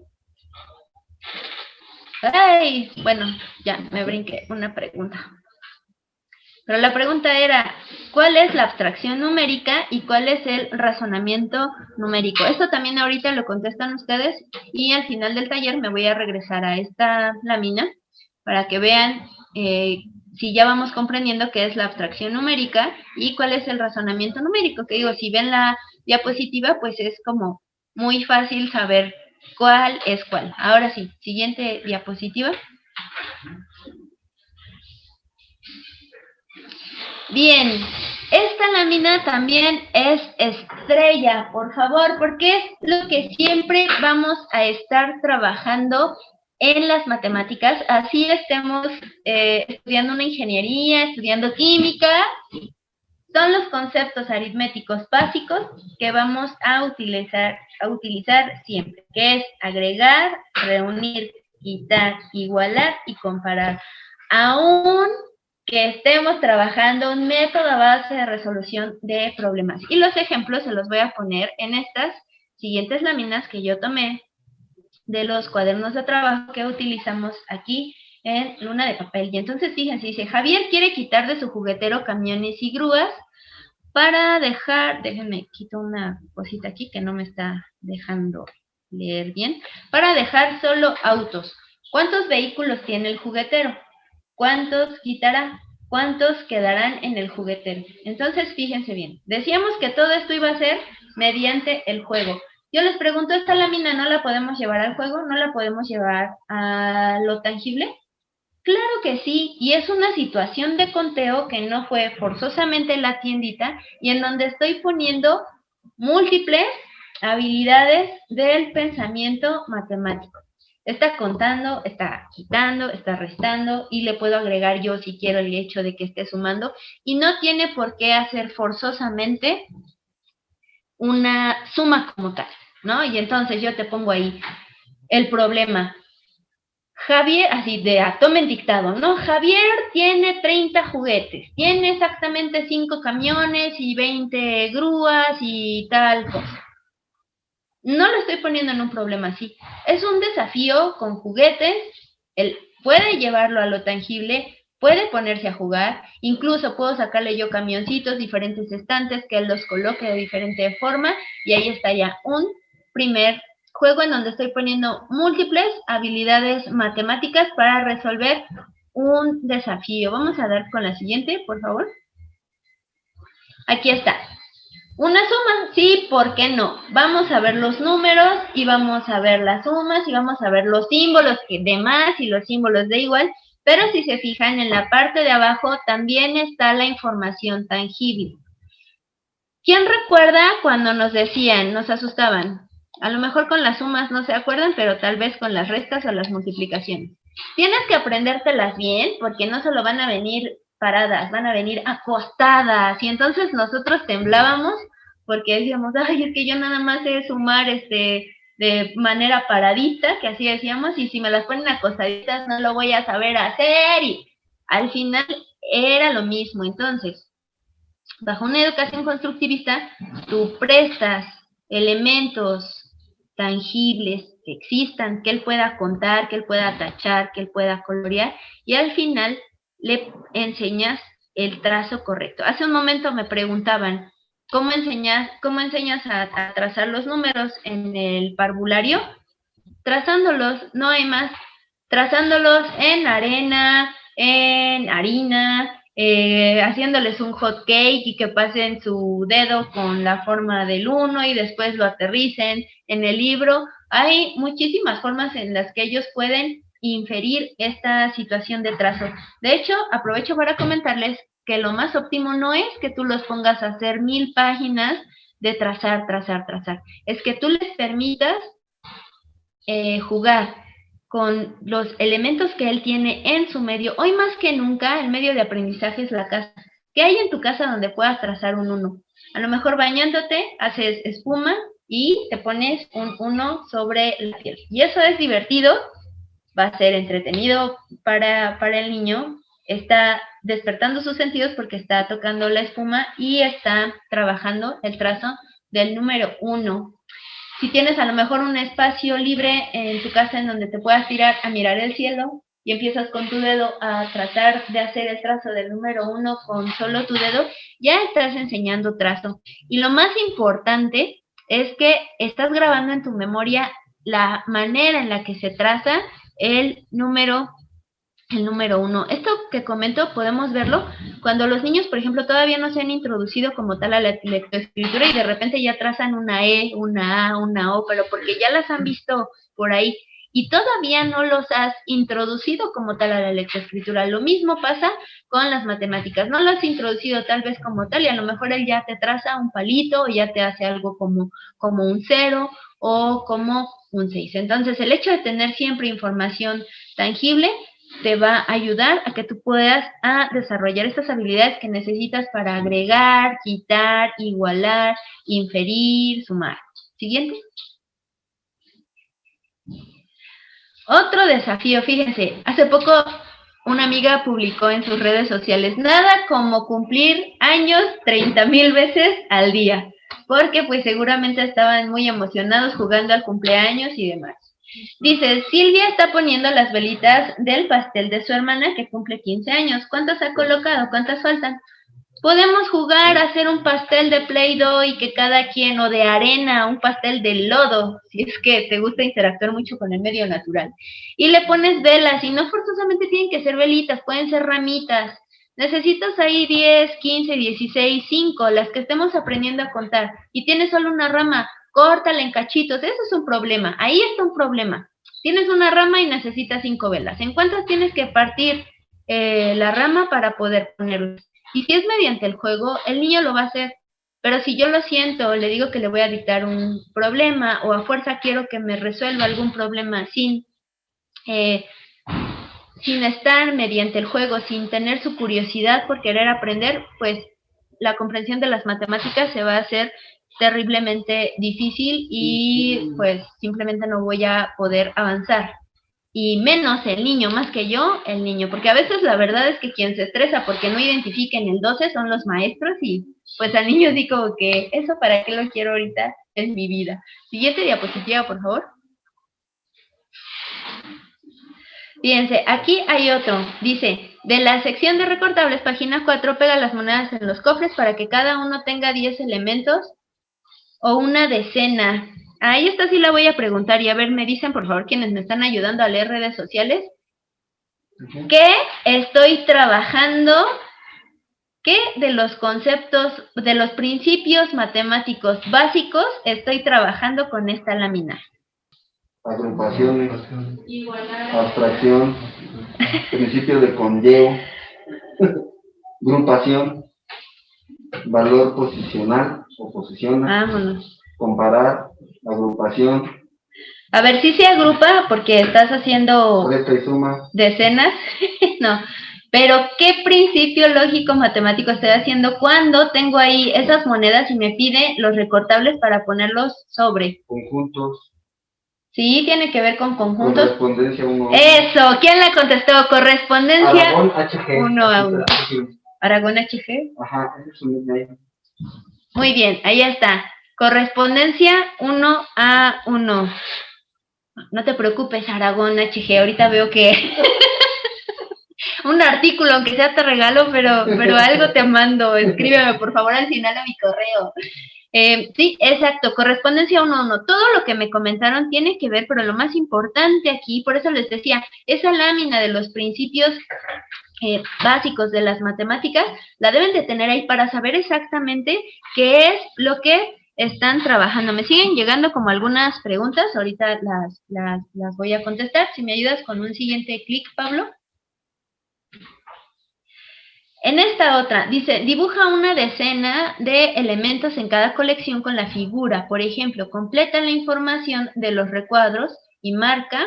¡Ay! Bueno, ya me brinqué una pregunta. Pero la pregunta era, ¿cuál es la abstracción numérica y cuál es el razonamiento numérico? Esto también ahorita lo contestan ustedes y al final del taller me voy a regresar a esta lámina para que vean si ya vamos comprendiendo qué es la abstracción numérica y cuál es el razonamiento numérico. Que digo, si ven la diapositiva, pues es como muy fácil saber cuál es cuál. Ahora sí, siguiente diapositiva. Bien, esta lámina también es estrella, por favor, porque es lo que siempre vamos a estar trabajando en las matemáticas. Así estemos estudiando una ingeniería, estudiando química. Son los conceptos aritméticos básicos que vamos a utilizar siempre, que es agregar, reunir, quitar, igualar y comparar. Aún que estemos trabajando un método a base de resolución de problemas. Y los ejemplos se los voy a poner en estas siguientes láminas que yo tomé de los cuadernos de trabajo que utilizamos aquí en Luna de Papel. Y entonces, fíjense, dice, Javier quiere quitar de su juguetero camiones y grúas para dejar, déjenme quito una cosita aquí que no me está dejando leer bien, para dejar solo autos. ¿Cuántos vehículos tiene el juguetero? ¿Cuántos quitará? ¿Cuántos quedarán en el juguetero? Entonces, fíjense bien. Decíamos que todo esto iba a ser mediante el juego. Yo les pregunto, ¿esta lámina no la podemos llevar al juego? ¿No la podemos llevar a lo tangible? Claro que sí, y es una situación de conteo que no fue forzosamente la tiendita y en donde estoy poniendo múltiples habilidades del pensamiento matemático. Está contando, está quitando, está restando y le puedo agregar yo si quiero el hecho de que esté sumando y no tiene por qué hacer forzosamente una suma como tal, ¿no? Y entonces yo te pongo ahí el problema. Javier, así de tomen dictado, ¿no? Javier tiene 30 juguetes, tiene exactamente 5 camiones y 20 grúas y tal cosa. No lo estoy poniendo en un problema así. Es un desafío con juguetes. Él puede llevarlo a lo tangible, puede ponerse a jugar. Incluso puedo sacarle yo camioncitos, diferentes estantes, que él los coloque de diferente forma. Y ahí está ya un primer juego en donde estoy poniendo múltiples habilidades matemáticas para resolver un desafío. Vamos a dar con la siguiente, por favor. Aquí está. Una suma, sí, ¿por qué no? Vamos a ver los números y vamos a ver las sumas y vamos a ver los símbolos de más y los símbolos de igual, pero si se fijan en la parte de abajo también está la información tangible. ¿Quién recuerda cuando nos decían, nos asustaban? A lo mejor con las sumas no se acuerdan, pero tal vez con las restas o las multiplicaciones. Tienes que aprendértelas bien porque no solo van a venir paradas, van a venir acostadas. Y entonces nosotros temblábamos porque decíamos, ay, es que yo nada más sé sumar de manera paradita, que así decíamos, y si me las ponen acostaditas no lo voy a saber hacer. Y al final era lo mismo. Entonces, bajo una educación constructivista, tú prestas elementos tangibles que existan, que él pueda contar, que él pueda tachar, que él pueda colorear, y al final le enseñas el trazo correcto. Hace un momento me preguntaban, ¿cómo enseñas a trazar los números en el parvulario? Trazándolos, no hay más. Trazándolos en arena, en harina, haciéndoles un hot cake y que pasen su dedo con la forma del 1 y después lo aterricen en el libro. Hay muchísimas formas en las que ellos pueden inferir esta situación de trazo. De hecho, aprovecho para comentarles que lo más óptimo no es que tú los pongas a hacer 1000 páginas de trazar. Es que tú les permitas jugar con los elementos que él tiene en su medio. Hoy más que nunca, el medio de aprendizaje es la casa. ¿Qué hay en tu casa donde puedas trazar un 1? A lo mejor bañándote, haces espuma y te pones un 1 sobre la piel. Y eso es divertido, va a ser entretenido para el niño. Está despertando sus sentidos porque está tocando la espuma y está trabajando el trazo del número 1. Si tienes a lo mejor un espacio libre en tu casa en donde te puedas tirar a mirar el cielo y empiezas con tu dedo a tratar de hacer el trazo del número 1 con solo tu dedo, ya estás enseñando trazo. Y lo más importante es que estás grabando en tu memoria la manera en la que se traza el número 1. Esto que comento podemos verlo cuando los niños, por ejemplo, todavía no se han introducido como tal a la lectoescritura y de repente ya trazan una E, una A, una O, pero porque ya las han visto por ahí y todavía no los has introducido como tal a la lectoescritura. Lo mismo pasa con las matemáticas. No lo has introducido tal vez como tal y a lo mejor él ya te traza un palito o ya te hace algo como un 0 o como un 6. Entonces, el hecho de tener siempre información tangible te va a ayudar a que tú puedas desarrollar estas habilidades que necesitas para agregar, quitar, igualar, inferir, sumar. Siguiente. Otro desafío, fíjense, hace poco una amiga publicó en sus redes sociales, nada como cumplir años 30,000 veces al día, porque pues seguramente estaban muy emocionados jugando al cumpleaños y demás. Dice, Silvia está poniendo las velitas del pastel de su hermana que cumple 15 años. ¿Cuántas ha colocado? ¿Cuántas faltan? Podemos jugar a hacer un pastel de Play-Doh y que cada quien, o de arena, un pastel de lodo, si es que te gusta interactuar mucho con el medio natural. Y le pones velas, y no forzosamente tienen que ser velitas, pueden ser ramitas. Necesitas ahí 10, 15, 16, 5, las que estemos aprendiendo a contar. Y tienes solo una rama, córtala en cachitos, eso es un problema, ahí está un problema. Tienes una rama y necesitas 5 velas. ¿En cuántas tienes que partir la rama para poder ponerlas? Y si es mediante el juego, el niño lo va a hacer. Pero si yo lo siento, le digo que le voy a dictar un problema o a fuerza quiero que me resuelva algún problema sin estar mediante el juego, sin tener su curiosidad por querer aprender, pues la comprensión de las matemáticas se va a hacer terriblemente difícil y pues simplemente no voy a poder avanzar. Y menos el niño, más que yo, el niño, porque a veces la verdad es que quien se estresa porque no identifiquen el 12 son los maestros y pues al niño digo que eso para qué lo quiero ahorita en mi vida. Siguiente diapositiva, por favor. Fíjense, aquí hay otro, dice, de la sección de recortables, página 4, pega las monedas en los cofres para que cada uno tenga 10 elementos o una decena. Ahí esta sí la voy a preguntar y a ver, me dicen por favor quienes me están ayudando a leer redes sociales. ¿Qué estoy trabajando? ¿Qué de los conceptos, de los principios matemáticos básicos estoy trabajando con esta lámina? Agrupaciones, abstracción, principio de conlleo, agrupación, valor posicional o posicional, Vámonos. Comparar, agrupación. A ver si se agrupa porque estás haciendo resta y suma. Decenas, no. Pero ¿qué principio lógico matemático estoy haciendo cuando tengo ahí esas monedas y me pide los recortables para ponerlos sobre? Conjuntos. Sí, tiene que ver con conjuntos. Correspondencia 1. Eso, ¿quién la contestó? Correspondencia Aragón HG. 1 a 1. Aragón HG. Ajá, eso es un ahí. Muy bien, ahí está. Correspondencia 1 a 1. No te preocupes, Aragón HG, ahorita veo que un artículo, aunque sea te regalo, pero algo te mando, escríbeme por favor al final a mi correo. Sí, exacto, correspondencia 1 a 1. Todo lo que me comentaron tiene que ver, pero lo más importante aquí, por eso les decía, esa lámina de los principios básicos de las matemáticas, la deben de tener ahí para saber exactamente qué es lo que están trabajando. Me siguen llegando como algunas preguntas, ahorita las voy a contestar. Si me ayudas con un siguiente clic, Pablo. En esta otra, dice, dibuja una decena de elementos en cada colección con la figura. Por ejemplo, completa la información de los recuadros y marca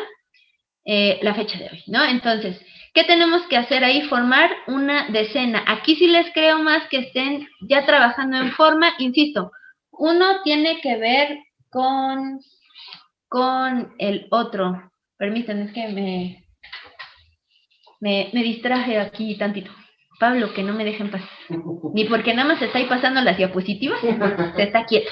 la fecha de hoy, ¿no? Entonces, ¿Qué tenemos que hacer ahí? Formar una decena. Aquí sí les creo más que estén ya trabajando en forma, insisto, uno tiene que ver con el otro. Permítanme, es que me distraje aquí tantito. Pablo, que no me deje en paz. Ni porque nada más se está ahí pasando las diapositivas, se está quieto.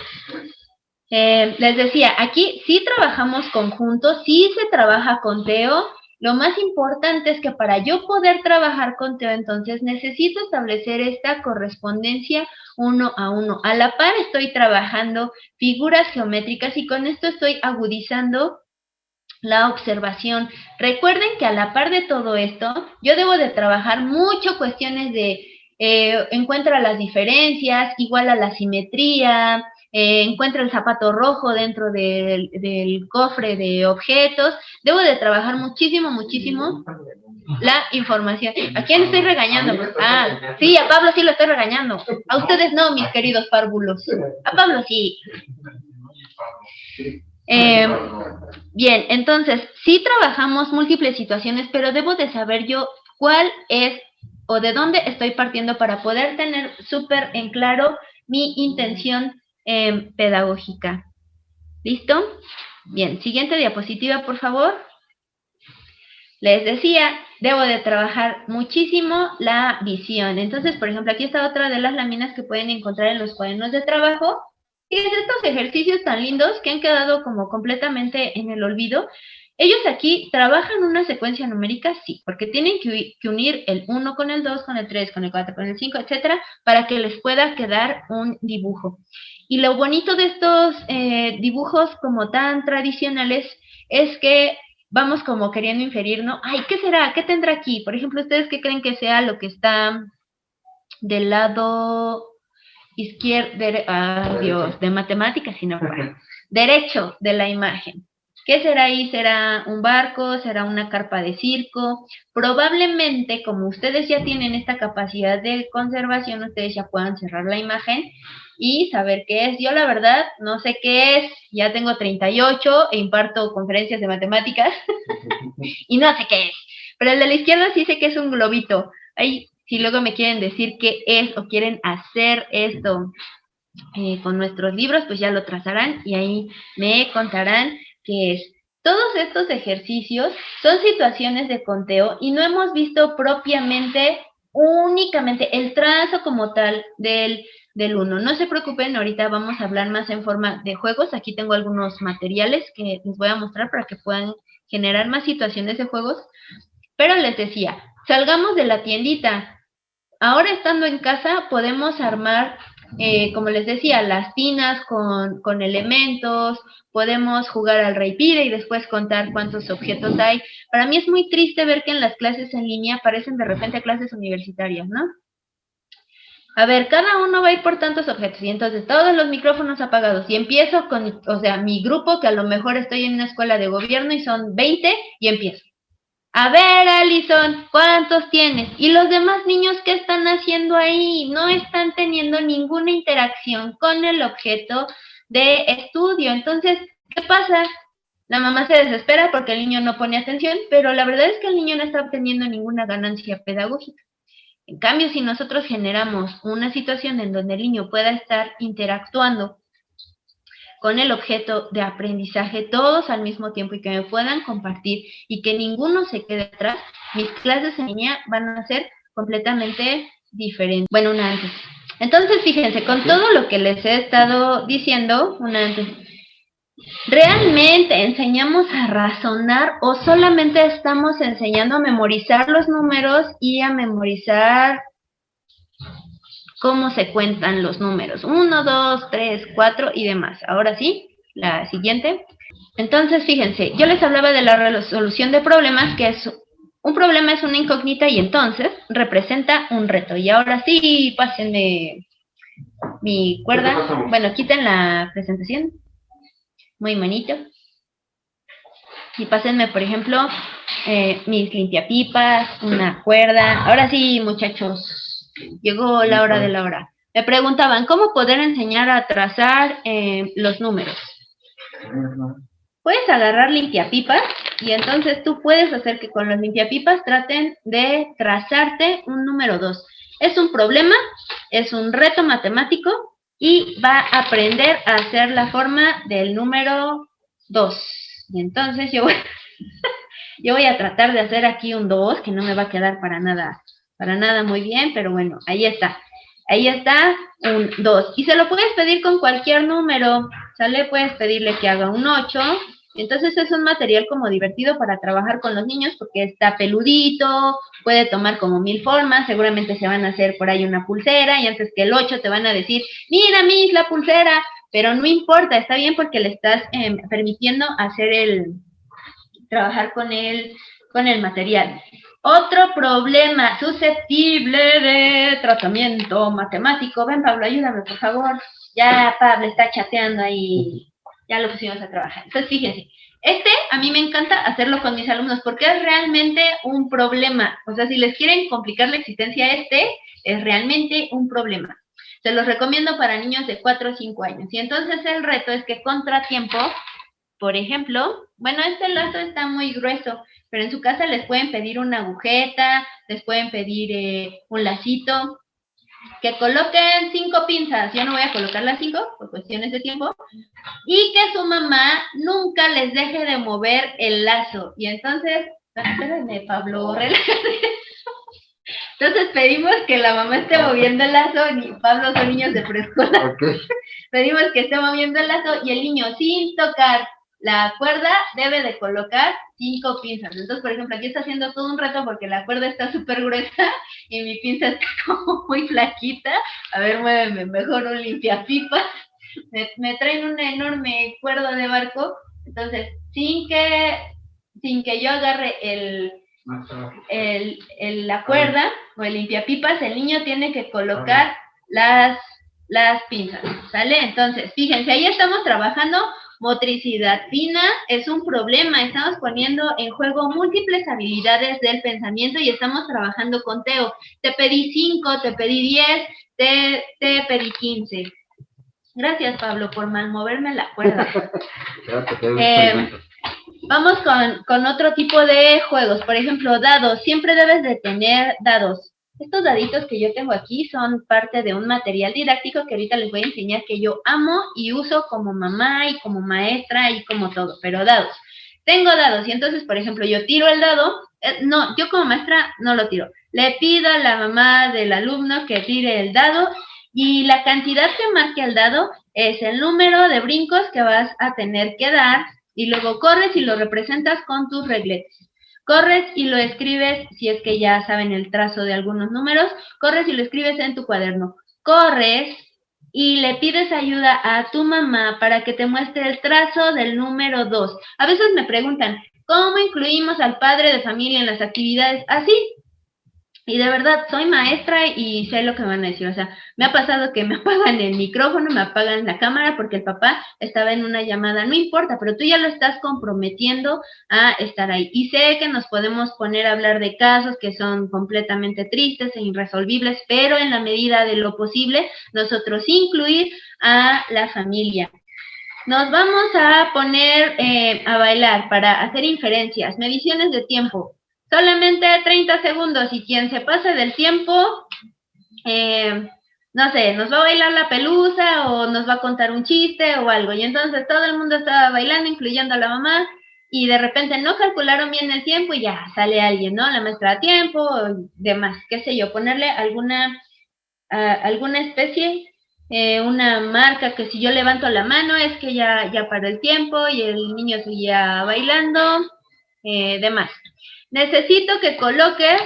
Les decía, aquí sí trabajamos conjuntos, sí se trabaja con Teo. Lo más importante es que para yo poder trabajar con Teo, entonces necesito establecer esta correspondencia 1 a 1. A la par estoy trabajando figuras geométricas y con esto estoy agudizando la observación. Recuerden que a la par de todo esto, yo debo de trabajar mucho cuestiones de encuentra las diferencias, igual a la simetría, encuentra el zapato rojo dentro del cofre de objetos. Debo de trabajar muchísimo la información. ¿A quién estoy regañando? Ah, sí, a Pablo sí lo estoy regañando. A ustedes no, mis queridos párvulos. A Pablo sí. Bien, entonces, sí trabajamos múltiples situaciones, pero debo de saber yo cuál es o de dónde estoy partiendo para poder tener súper en claro mi intención pedagógica. ¿Listo? Bien, siguiente diapositiva, por favor. Les decía, debo de trabajar muchísimo la visión. Entonces, por ejemplo, aquí está otra de las láminas que pueden encontrar en los cuadernos de trabajo. Fíjense estos ejercicios tan lindos que han quedado como completamente en el olvido. Ellos aquí trabajan una secuencia numérica, sí, porque tienen que unir el 1 con el 2, con el 3, con el 4, con el 5, etcétera, para que les pueda quedar un dibujo. Y lo bonito de estos dibujos como tan tradicionales es que vamos como queriendo inferir, ¿no? Ay, ¿qué será? ¿Qué tendrá aquí? Por ejemplo, ¿ustedes qué creen que sea lo que está del lado izquierdo, Dios, de matemáticas, sino derecho de la imagen? ¿Qué será ahí? ¿Será un barco? ¿Será una carpa de circo? Probablemente, como ustedes ya tienen esta capacidad de conservación, ustedes ya puedan cerrar la imagen y saber qué es. Yo, la verdad, no sé qué es. Ya tengo 38 e imparto conferencias de matemáticas y no sé qué es. Pero el de la izquierda sí sé que es un globito. Ahí, si luego me quieren decir qué es o quieren hacer esto con nuestros libros, pues ya lo trazarán y ahí me contarán qué es. Todos estos ejercicios son situaciones de conteo y no hemos visto propiamente, únicamente el trazo como tal del 1. No se preocupen, ahorita vamos a hablar más en forma de juegos. Aquí tengo algunos materiales que les voy a mostrar para que puedan generar más situaciones de juegos. Pero les decía, salgamos de la tiendita. Ahora estando en casa podemos armar, como les decía, las tinas con elementos, podemos jugar al Rey Pide y después contar cuántos objetos hay. Para mí es muy triste ver que en las clases en línea parecen de repente clases universitarias, ¿no? A ver, cada uno va a ir por tantos objetos y entonces todos los micrófonos apagados y empiezo con, o sea, mi grupo, que a lo mejor estoy en una escuela de gobierno y son 20 y empiezo. A ver, Alison, ¿cuántos tienes? ¿Y los demás niños qué están haciendo ahí? No están teniendo ninguna interacción con el objeto de estudio. Entonces, ¿qué pasa? La mamá se desespera porque el niño no pone atención, pero la verdad es que el niño no está obteniendo ninguna ganancia pedagógica. En cambio, si nosotros generamos una situación en donde el niño pueda estar interactuando con el objeto de aprendizaje todos al mismo tiempo y que me puedan compartir y que ninguno se quede atrás, mis clases en línea van a ser completamente diferentes. Bueno, una antes. Entonces, fíjense, con todo lo que les he estado diciendo, una antes, ¿realmente enseñamos a razonar o solamente estamos enseñando a memorizar los números y a memorizar cómo se cuentan los números? 1, 2, 3, 4 y demás. Ahora sí, la siguiente. Entonces, fíjense, yo les hablaba de la resolución de problemas, que es un problema es una incógnita y entonces representa un reto. Y ahora sí, pásenme mi cuerda. Bueno, quiten la presentación. Muy bonito. Y pásenme, por ejemplo, mis limpiapipas, una cuerda. Ahora sí, muchachos. Llegó la hora de la hora. Me preguntaban, ¿cómo poder enseñar a trazar los números? puedes agarrar limpiapipas y entonces tú puedes hacer que con los limpiapipas traten de trazarte un número 2. Es un problema, es un reto matemático y va a aprender a hacer la forma del número 2. Y entonces yo voy a tratar de hacer aquí un 2, que no me va a quedar para nada muy bien, pero bueno, ahí está. Ahí está un 2. Y se lo puedes pedir con cualquier número, ¿sale? Puedes pedirle que haga un 8. Entonces es un material como divertido para trabajar con los niños porque está peludito, puede tomar como 1000 formas, seguramente se van a hacer por ahí una pulsera y antes que el 8 te van a decir, mira, Miss, la pulsera, pero no importa, está bien porque le estás permitiendo hacer trabajar con el material. Otro problema susceptible de tratamiento matemático. Ven, Pablo, ayúdame, por favor. Ya Pablo está chateando ahí. Ya lo pusimos a trabajar. Entonces, fíjense. A mí me encanta hacerlo con mis alumnos porque es realmente un problema. O sea, si les quieren complicar la existencia, es realmente un problema. Se los recomiendo para niños de 4 o 5 años. Y entonces el reto es que contratiempo, por ejemplo, bueno, este lazo está muy grueso, pero en su casa les pueden pedir una agujeta, les pueden pedir un lacito, que coloquen 5 pinzas. Yo no voy a colocar las 5 por cuestiones de tiempo, y que su mamá nunca les deje de mover el lazo. Y entonces, espérenme, Pablo, relájate. Entonces pedimos que la mamá esté moviendo el lazo, y Pablo son niños de preescolar. Okay. Pedimos que esté moviendo el lazo y el niño sin tocar la cuerda debe de colocar 5 pinzas. Entonces, por ejemplo, aquí está haciendo todo un reto porque la cuerda está súper gruesa y mi pinza está como muy flaquita. A ver, muéveme mejor un limpiapipas. Me traen una enorme cuerda de barco. Entonces, sin que yo agarre la cuerda o el limpiapipas, el niño tiene que colocar las pinzas, ¿sale? Entonces, fíjense, ahí estamos trabajando motricidad fina, es un problema, estamos poniendo en juego múltiples habilidades del pensamiento y estamos trabajando con Teo. Te pedí 5, te pedí 10, te pedí 15. Gracias, Pablo, por mal moverme la cuerda. Vamos con otro tipo de juegos, por ejemplo, dados. Siempre debes de tener dados. Estos daditos que yo tengo aquí son parte de un material didáctico que ahorita les voy a enseñar que yo amo y uso como mamá y como maestra y como todo, pero dados. Tengo dados y entonces, por ejemplo, yo tiro el dado. No, yo como maestra no lo tiro. Le pido a la mamá del alumno que tire el dado y la cantidad que marque el dado es el número de brincos que vas a tener que dar y luego corres y lo representas con tus regletes. Corres y lo escribes, si es que ya saben el trazo de algunos números, corres y lo escribes en tu cuaderno. Corres y le pides ayuda a tu mamá para que te muestre el trazo del número 2. A veces me preguntan, ¿cómo incluimos al padre de familia en las actividades? Así. Y de verdad, soy maestra y sé lo que van a decir. O sea, me ha pasado que me apagan el micrófono, me apagan la cámara porque el papá estaba en una llamada. No importa, pero tú ya lo estás comprometiendo a estar ahí. Y sé que nos podemos poner a hablar de casos que son completamente tristes e irresolvibles, pero en la medida de lo posible, nosotros incluir a la familia. Nos vamos a poner a bailar para hacer inferencias, mediciones de tiempo. Solamente 30 segundos y quien se pase del tiempo, no sé, nos va a bailar la pelusa o nos va a contar un chiste o algo. Y entonces todo el mundo estaba bailando, incluyendo a la mamá, y de repente no calcularon bien el tiempo y ya sale alguien, ¿no? La maestra a tiempo o demás, qué sé yo, ponerle alguna especie, una marca que si yo levanto la mano es que ya paró el tiempo y el niño seguía bailando, demás. Necesito que coloques,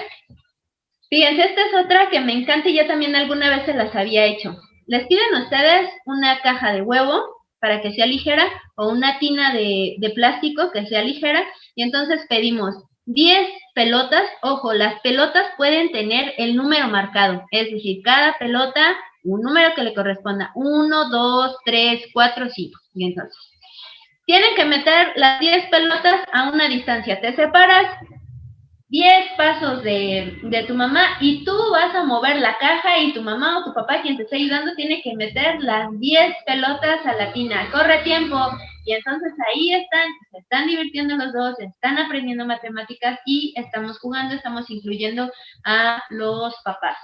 fíjense, esta es otra que me encanta y ya también alguna vez se las había hecho. Les piden a ustedes una caja de huevo para que sea ligera o una tina de plástico que sea ligera y entonces pedimos 10 pelotas. Ojo, las pelotas pueden tener el número marcado, es decir, cada pelota un número que le corresponda, 1, 2, 3, 4, 5. Y entonces, tienen que meter las 10 pelotas a una distancia, te separas 10 pasos de tu mamá y tú vas a mover la caja y tu mamá o tu papá, quien te esté ayudando, tiene que meter las 10 pelotas a la tina. Corre tiempo. Y entonces ahí se están divirtiendo los dos, están aprendiendo matemáticas y estamos jugando, estamos incluyendo a los papás.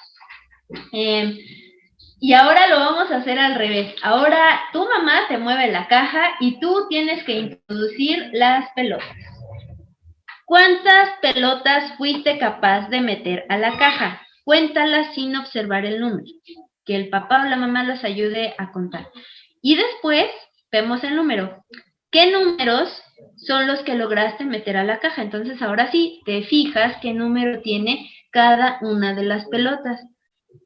Y ahora lo vamos a hacer al revés. Ahora tu mamá te mueve la caja y tú tienes que introducir las pelotas. ¿Cuántas pelotas fuiste capaz de meter a la caja? Cuéntalas sin observar el número. Que el papá o la mamá los ayude a contar. Y después vemos el número. ¿Qué números son los que lograste meter a la caja? Entonces ahora sí, te fijas qué número tiene cada una de las pelotas.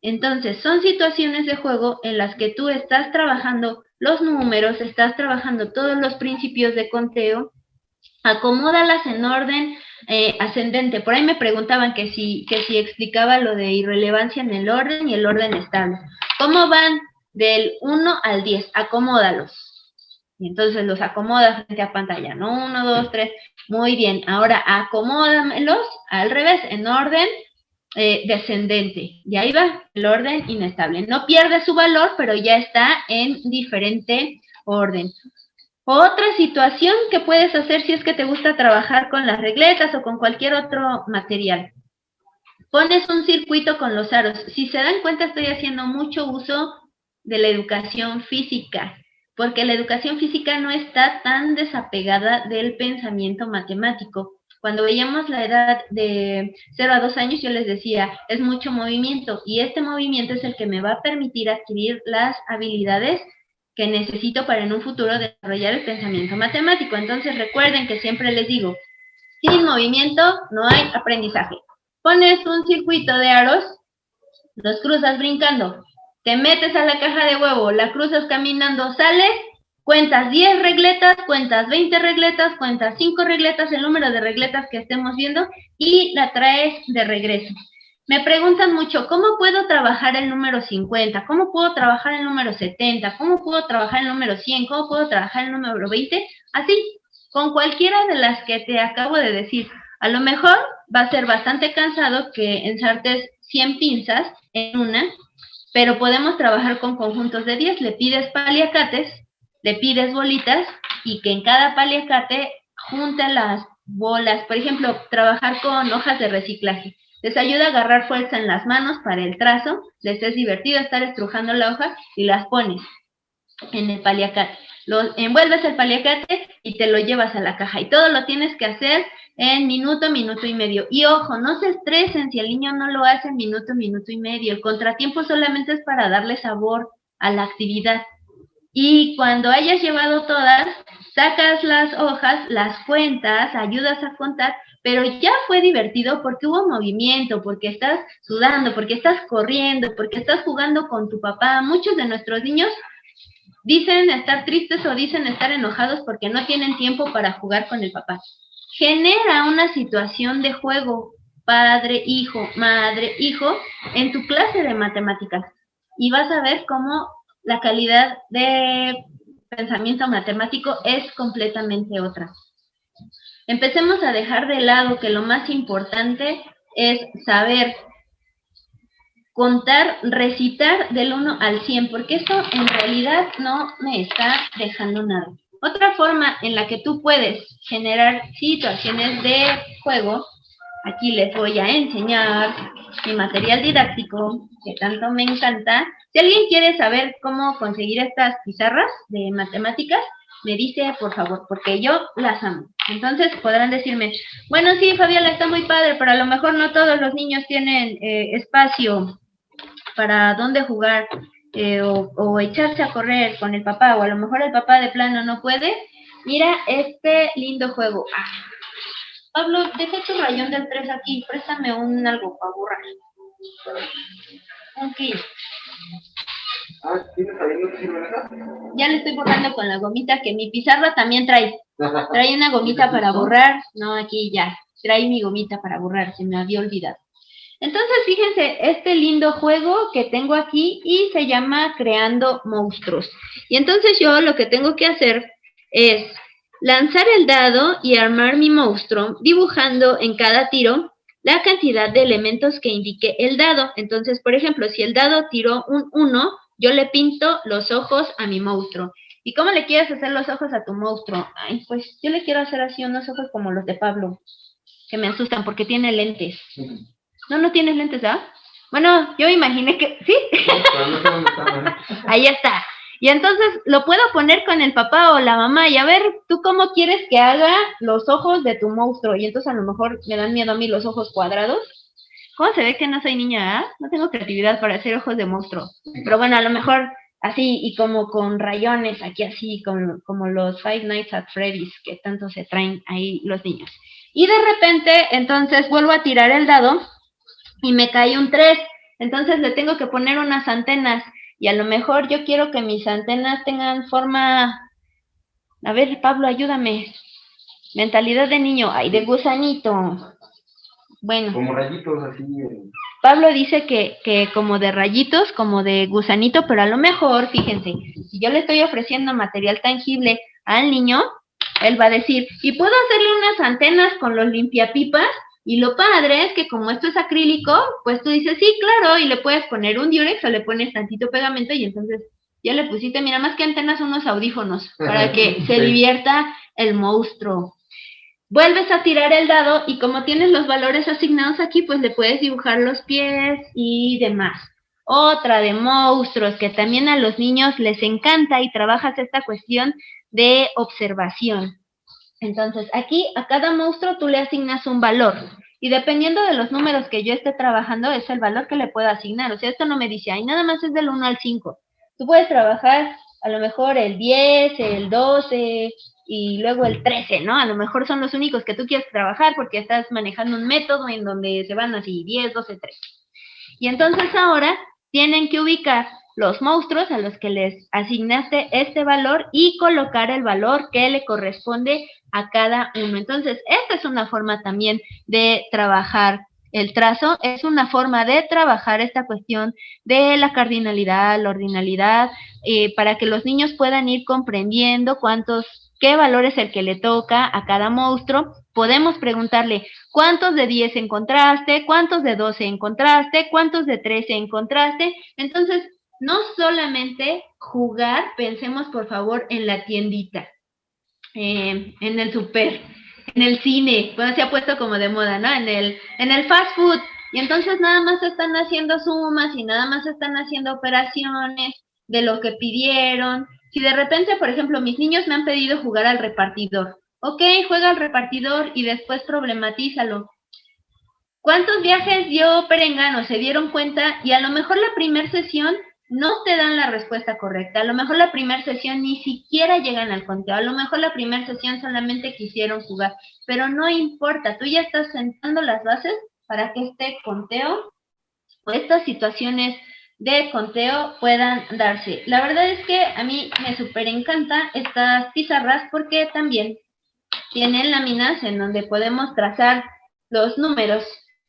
Entonces, son situaciones de juego en las que tú estás trabajando los números, estás trabajando todos los principios de conteo, acomódalas en orden ascendente. Por ahí me preguntaban que si explicaba lo de irrelevancia en el orden y el orden estable. ¿Cómo van del 1 al 10? Acomódalos. Y entonces los acomodas frente a pantalla, ¿no? 1, 2, 3. Muy bien. Ahora acomódamelos al revés, en orden descendente. Y ahí va, el orden inestable. No pierde su valor, pero ya está en diferente orden. Otra situación que puedes hacer si es que te gusta trabajar con las regletas o con cualquier otro material. Pones un circuito con los aros. Si se dan cuenta, estoy haciendo mucho uso de la educación física, porque la educación física no está tan desapegada del pensamiento matemático. Cuando veíamos la edad de 0 a 2 años, yo les decía, es mucho movimiento, y este movimiento es el que me va a permitir adquirir las habilidades que necesito para en un futuro desarrollar el pensamiento matemático. Entonces recuerden que siempre les digo, sin movimiento no hay aprendizaje. Pones un circuito de aros, los cruzas brincando, te metes a la caja de huevo, la cruzas caminando, sales, cuentas 10 regletas, cuentas 20 regletas, cuentas 5 regletas, el número de regletas que estemos viendo, y la traes de regreso. Me preguntan mucho, ¿cómo puedo trabajar el número 50? ¿Cómo puedo trabajar el número 70? ¿Cómo puedo trabajar el número 100? ¿Cómo puedo trabajar el número 20? Así, con cualquiera de las que te acabo de decir. A lo mejor va a ser bastante cansado que ensartes 100 pinzas en una, pero podemos trabajar con conjuntos de 10. Le pides paliacates, le pides bolitas, y que en cada paliacate junte las bolas. Por ejemplo, trabajar con hojas de reciclaje. Les ayuda a agarrar fuerza en las manos para el trazo, les es divertido estar estrujando la hoja y las pones en el paliacate. Envuelves el paliacate y te lo llevas a la caja. Y todo lo tienes que hacer en minuto, minuto y medio. Y ojo, no se estresen si el niño no lo hace en minuto, minuto y medio. El contratiempo solamente es para darle sabor a la actividad. Y cuando hayas llevado todas, sacas las hojas, las cuentas, ayudas a contar, pero ya fue divertido porque hubo movimiento, porque estás sudando, porque estás corriendo, porque estás jugando con tu papá. Muchos de nuestros niños dicen estar tristes o dicen estar enojados porque no tienen tiempo para jugar con el papá. Genera una situación de juego, padre, hijo, madre, hijo, en tu clase de matemáticas. Y vas a ver cómo la calidad de pensamiento matemático es completamente otra. Empecemos a dejar de lado que lo más importante es saber contar, recitar del 1 al 100, porque eso en realidad no me está dejando nada. Otra forma en la que tú puedes generar situaciones de juego, aquí les voy a enseñar mi material didáctico, que tanto me encanta. Si alguien quiere saber cómo conseguir estas pizarras de matemáticas, me dice, por favor, porque yo las amo. Entonces podrán decirme, bueno, sí, Fabiola, está muy padre, pero a lo mejor no todos los niños tienen espacio para dónde jugar o echarse a correr con el papá, o a lo mejor el papá de plano no puede. Mira este lindo juego. Pablo, deja tu rayón del 3 aquí, préstame algo para borrar. Un kilo. ¿Tienes sabiendo que sirve esa? Ya le estoy borrando con la gomita que mi pizarra también trae. Trae una gomita para borrar. No, aquí ya. Trae mi gomita para borrar, se me había olvidado. Entonces, fíjense, este lindo juego que tengo aquí y se llama Creando Monstruos. Y entonces yo lo que tengo que hacer es lanzar el dado y armar mi monstruo dibujando en cada tiro la cantidad de elementos que indique el dado. Entonces, por ejemplo, si el dado tiró un 1, yo le pinto los ojos a mi monstruo. ¿Y cómo le quieres hacer los ojos a tu monstruo? Ay, pues yo le quiero hacer así unos ojos como los de Pablo, que me asustan porque tiene lentes. No tienes lentes, ¿ah? Bueno, yo me imaginé que... ¿Sí? Pero no sé dónde está. Ahí está. Y entonces lo puedo poner con el papá o la mamá y a ver, ¿tú cómo quieres que haga los ojos de tu monstruo? Y entonces a lo mejor me dan miedo a mí los ojos cuadrados. ¿Cómo se ve que no soy niña? No tengo creatividad para hacer ojos de monstruo. Pero bueno, a lo mejor así y como con rayones aquí así, como los Five Nights at Freddy's que tanto se traen ahí los niños. Y de repente, entonces vuelvo a tirar el dado y me cae un 3. Entonces le tengo que poner unas antenas. Y a lo mejor yo quiero que mis antenas tengan forma... A ver, Pablo, ayúdame. Mentalidad de niño. Ay, de gusanito. Bueno. Como rayitos así. Pablo dice que como de rayitos, como de gusanito, pero a lo mejor, fíjense, si yo le estoy ofreciendo material tangible al niño, él va a decir, y puedo hacerle unas antenas con los limpiapipas, y lo padre es que como esto es acrílico, pues tú dices, sí, claro, y le puedes poner un diurex o le pones tantito pegamento, y entonces ya le pusiste, mira, más que antenas, unos audífonos, para que se divierta el monstruo. Vuelves a tirar el dado y como tienes los valores asignados aquí, pues le puedes dibujar los pies y demás. Otra de monstruos que también a los niños les encanta y trabajas esta cuestión de observación. Entonces, aquí a cada monstruo tú le asignas un valor. Y dependiendo de los números que yo esté trabajando, es el valor que le puedo asignar. O sea, esto no me dice, ay, nada más es del 1 al 5. Tú puedes trabajar a lo mejor el 10, el 12 y luego el 13, ¿no? A lo mejor son los únicos que tú quieres trabajar porque estás manejando un método en donde se van así 10, 12, 13. Y entonces ahora tienen que ubicar los monstruos a los que les asignaste este valor y colocar el valor que le corresponde a cada uno. Entonces, esta es una forma también de trabajar el trazo, es una forma de trabajar esta cuestión de la cardinalidad, la ordinalidad, para que los niños puedan ir comprendiendo qué valor es el que le toca a cada monstruo. Podemos preguntarle, ¿cuántos de 10 encontraste? ¿Cuántos de 12 encontraste? ¿Cuántos de 13 encontraste? Entonces, no solamente jugar, pensemos por favor en la tiendita, en el súper, en el cine, bueno, se ha puesto como de moda, ¿no? En el fast food, y entonces nada más están haciendo sumas y nada más están haciendo operaciones de lo que pidieron. Si de repente, por ejemplo, mis niños me han pedido jugar al repartidor, ok, juega al repartidor y después problematízalo. ¿Cuántos viajes dio Perengano? Se dieron cuenta y a lo mejor la primera sesión no te dan la respuesta correcta. A lo mejor la primera sesión ni siquiera llegan al conteo. A lo mejor la primera sesión solamente quisieron jugar. Pero no importa, tú ya estás sentando las bases para que este conteo o estas situaciones de conteo puedan darse. La verdad es que a mí me súper encanta estas pizarras porque también tienen láminas en donde podemos trazar los números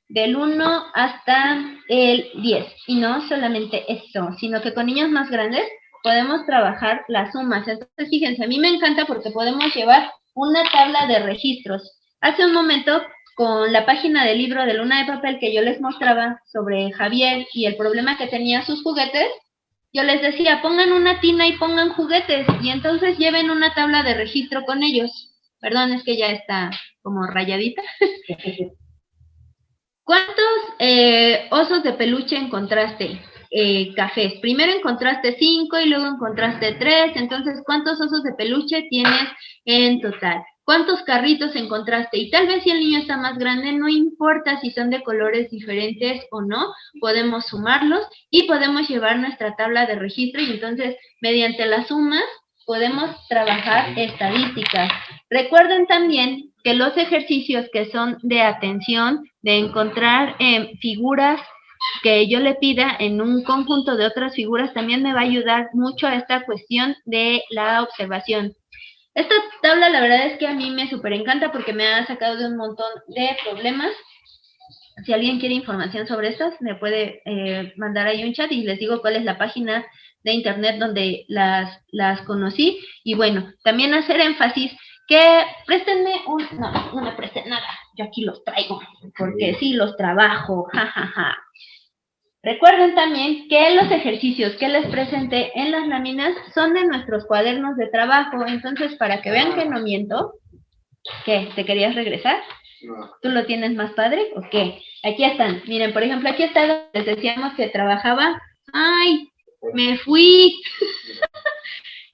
del 1 hasta el 10. Y no solamente eso, sino que con niños más grandes podemos trabajar las sumas. Entonces, fíjense, a mí me encanta porque podemos llevar una tabla de registros. Hace un momento, con la página del libro de Luna de Papel que yo les mostraba sobre Javier y el problema que tenía sus juguetes, yo les decía, pongan una tina y pongan juguetes, y entonces lleven una tabla de registro con ellos. Perdón, es que ya está como rayadita. ¿Cuántos osos de peluche encontraste? Cafés. Primero encontraste 5 y luego encontraste 3. Entonces, ¿cuántos osos de peluche tienes en total? ¿Cuántos carritos encontraste? Y tal vez si el niño está más grande, no importa si son de colores diferentes o no, podemos sumarlos y podemos llevar nuestra tabla de registro y entonces, mediante las sumas, podemos trabajar estadísticas. Recuerden también que los ejercicios que son de atención, de encontrar figuras que yo le pida en un conjunto de otras figuras, también me va a ayudar mucho a esta cuestión de la observación. Esta tabla la verdad es que a mí me súper encanta porque me ha sacado de un montón de problemas. Si alguien quiere información sobre estas, me puede mandar ahí un chat y les digo cuál es la página de internet donde las conocí. Y bueno, también hacer énfasis que préstenme no me presten nada, yo aquí los traigo, porque sí los trabajo, jajaja. Recuerden también que los ejercicios que les presenté en las láminas son de nuestros cuadernos de trabajo. Entonces, para que vean que no miento, ¿qué? ¿Te querías regresar? No. ¿Tú lo tienes más padre o qué? Aquí están. Miren, por ejemplo, aquí está donde les decíamos que trabajaba. ¡Ay! Me fui.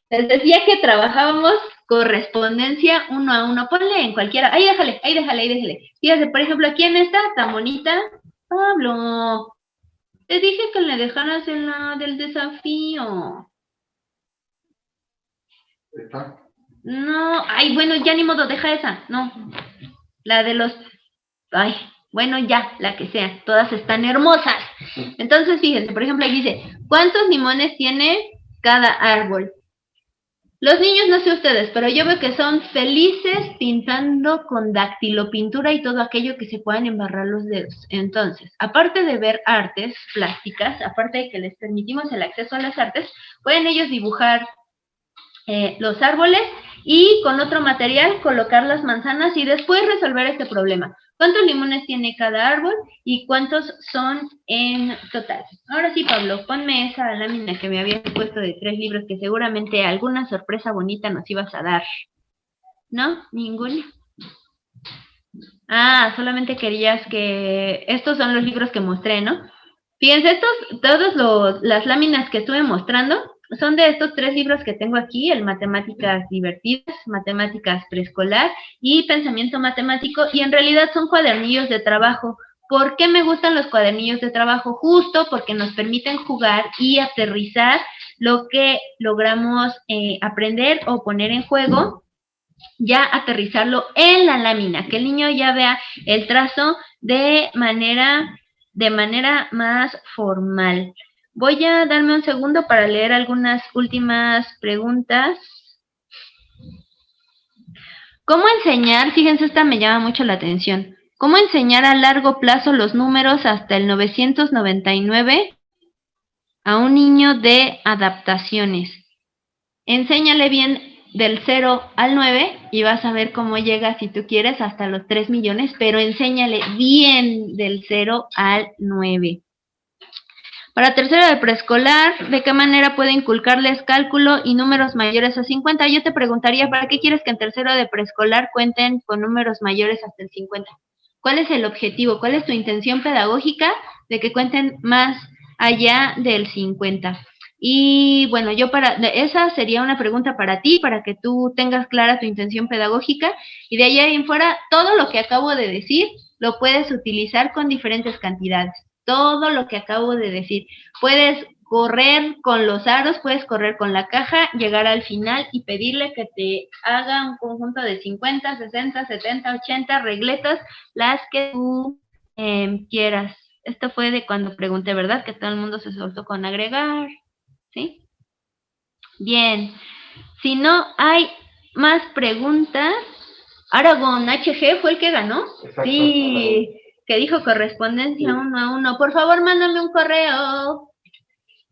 Les decía que trabajábamos correspondencia 1 a 1. Ponle en cualquiera. Ahí déjale, ahí déjale, ahí déjale. Fíjate, por ejemplo, aquí en esta tan bonita. Pablo, te dije que le dejaras en la del desafío. ¿Está? No, ay, bueno, ya ni modo, deja esa. No, la de los... Ay, bueno, ya, la que sea. Todas están hermosas. Entonces, fíjense, por ejemplo, aquí dice, ¿cuántos limones tiene cada árbol? Los niños, no sé ustedes, pero yo veo que son felices pintando con dactilopintura y todo aquello que se puedan embarrar los dedos. Entonces, aparte de ver artes plásticas, aparte de que les permitimos el acceso a las artes, pueden ellos dibujar los árboles y con otro material colocar las manzanas y después resolver este problema. ¿Cuántos limones tiene cada árbol y cuántos son en total? Ahora sí, Pablo, ponme esa lámina que me habías puesto de 3 libros que seguramente alguna sorpresa bonita nos ibas a dar. ¿No? ¿Ninguna? Ah, solamente querías que... Estos son los libros que mostré, ¿no? Fíjense, todas las láminas que estuve mostrando son de estos 3 libros que tengo aquí, el Matemáticas Divertidas, Matemáticas Preescolar y Pensamiento Matemático, y en realidad son cuadernillos de trabajo. ¿Por qué me gustan los cuadernillos de trabajo? Justo porque nos permiten jugar y aterrizar lo que logramos aprender o poner en juego, ya aterrizarlo en la lámina, que el niño ya vea el trazo de manera más formal. Voy a darme un segundo para leer algunas últimas preguntas. ¿Cómo enseñar? Fíjense, esta me llama mucho la atención. ¿Cómo enseñar a largo plazo los números hasta el 999 a un niño de adaptaciones? Enséñale bien del 0 al 9 y vas a ver cómo llega, si tú quieres, hasta los 3 millones, pero enséñale bien del 0 al 9. Para tercero de preescolar, ¿de qué manera puede inculcarles cálculo y números mayores a 50? Yo te preguntaría, ¿para qué quieres que en tercero de preescolar cuenten con números mayores hasta el 50? ¿Cuál es el objetivo? ¿Cuál es tu intención pedagógica de que cuenten más allá del 50? Y bueno, esa sería una pregunta para ti, para que tú tengas clara tu intención pedagógica, y de allá en fuera, todo lo que acabo de decir lo puedes utilizar con diferentes cantidades. Todo lo que acabo de decir. Puedes correr con los aros, puedes correr con la caja, llegar al final y pedirle que te haga un conjunto de 50, 60, 70, 80 regletas, las que tú quieras. Esto fue de cuando pregunté, ¿verdad? Que todo el mundo se soltó con agregar, ¿sí? Bien. Si no hay más preguntas, Aragón HG fue el que ganó. Exacto. Sí, que dijo correspondencia 1 a 1. Por favor, mándame un correo.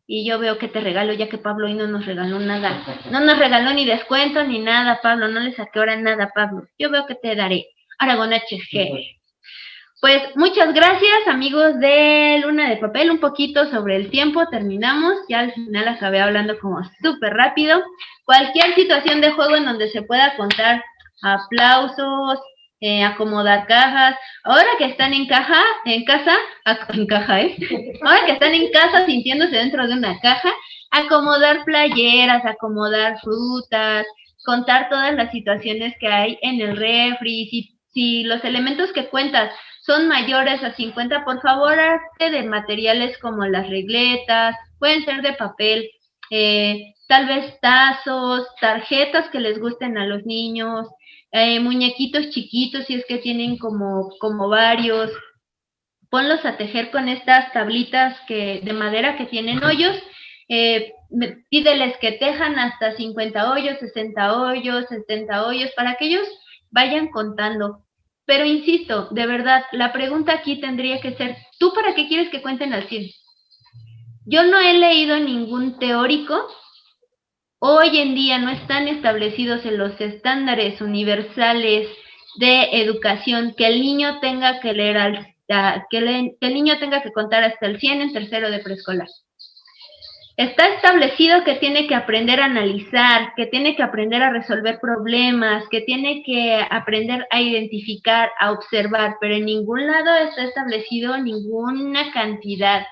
Y yo veo que te regalo, ya que Pablo hoy no nos regaló nada. No nos regaló ni descuento ni nada, Pablo. No le saqué ahora nada, Pablo. Yo veo que te daré. Aragón HG. Pues muchas gracias, amigos de Luna de Papel. Un poquito sobre el tiempo, terminamos. Ya al final acabé hablando como súper rápido. Cualquier situación de juego en donde se pueda contar aplausos, acomodar cajas. Ahora que están ahora que están en casa sintiéndose dentro de una caja, acomodar playeras, acomodar frutas, contar todas las situaciones que hay en el refri. Si los elementos que cuentas son mayores a 50, por favor, hazte de materiales como las regletas, pueden ser de papel, tal vez tazos, tarjetas que les gusten a los niños, muñequitos chiquitos si es que tienen como varios. Ponlos a tejer con estas tablitas de madera que tienen hoyos. Pídeles que tejan hasta 50 hoyos, 60 hoyos, 70 hoyos, para que ellos vayan contando. Pero insisto, de verdad, la pregunta aquí tendría que ser, ¿tú para qué quieres que cuenten al 100? Yo no he leído ningún teórico. Hoy en día no están establecidos en los estándares universales de educación que el niño tenga que leer que el niño tenga que contar hasta el 100 en tercero de preescolar. Está establecido que tiene que aprender a analizar, que tiene que aprender a resolver problemas, que tiene que aprender a identificar, a observar, pero en ningún lado está establecido ninguna cantidad.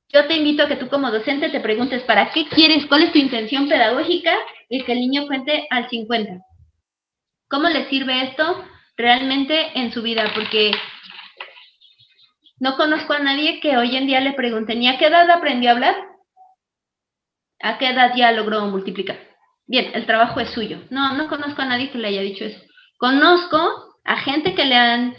Yo te invito a que tú como docente te preguntes, ¿para qué quieres? ¿Cuál es tu intención pedagógica? Y que el niño cuente al 50. ¿Cómo le sirve esto realmente en su vida? Porque no conozco a nadie que hoy en día le pregunten, ¿y a qué edad aprendió a hablar? ¿A qué edad ya logró multiplicar? Bien, el trabajo es suyo. No conozco a nadie que le haya dicho eso. Conozco a gente que le han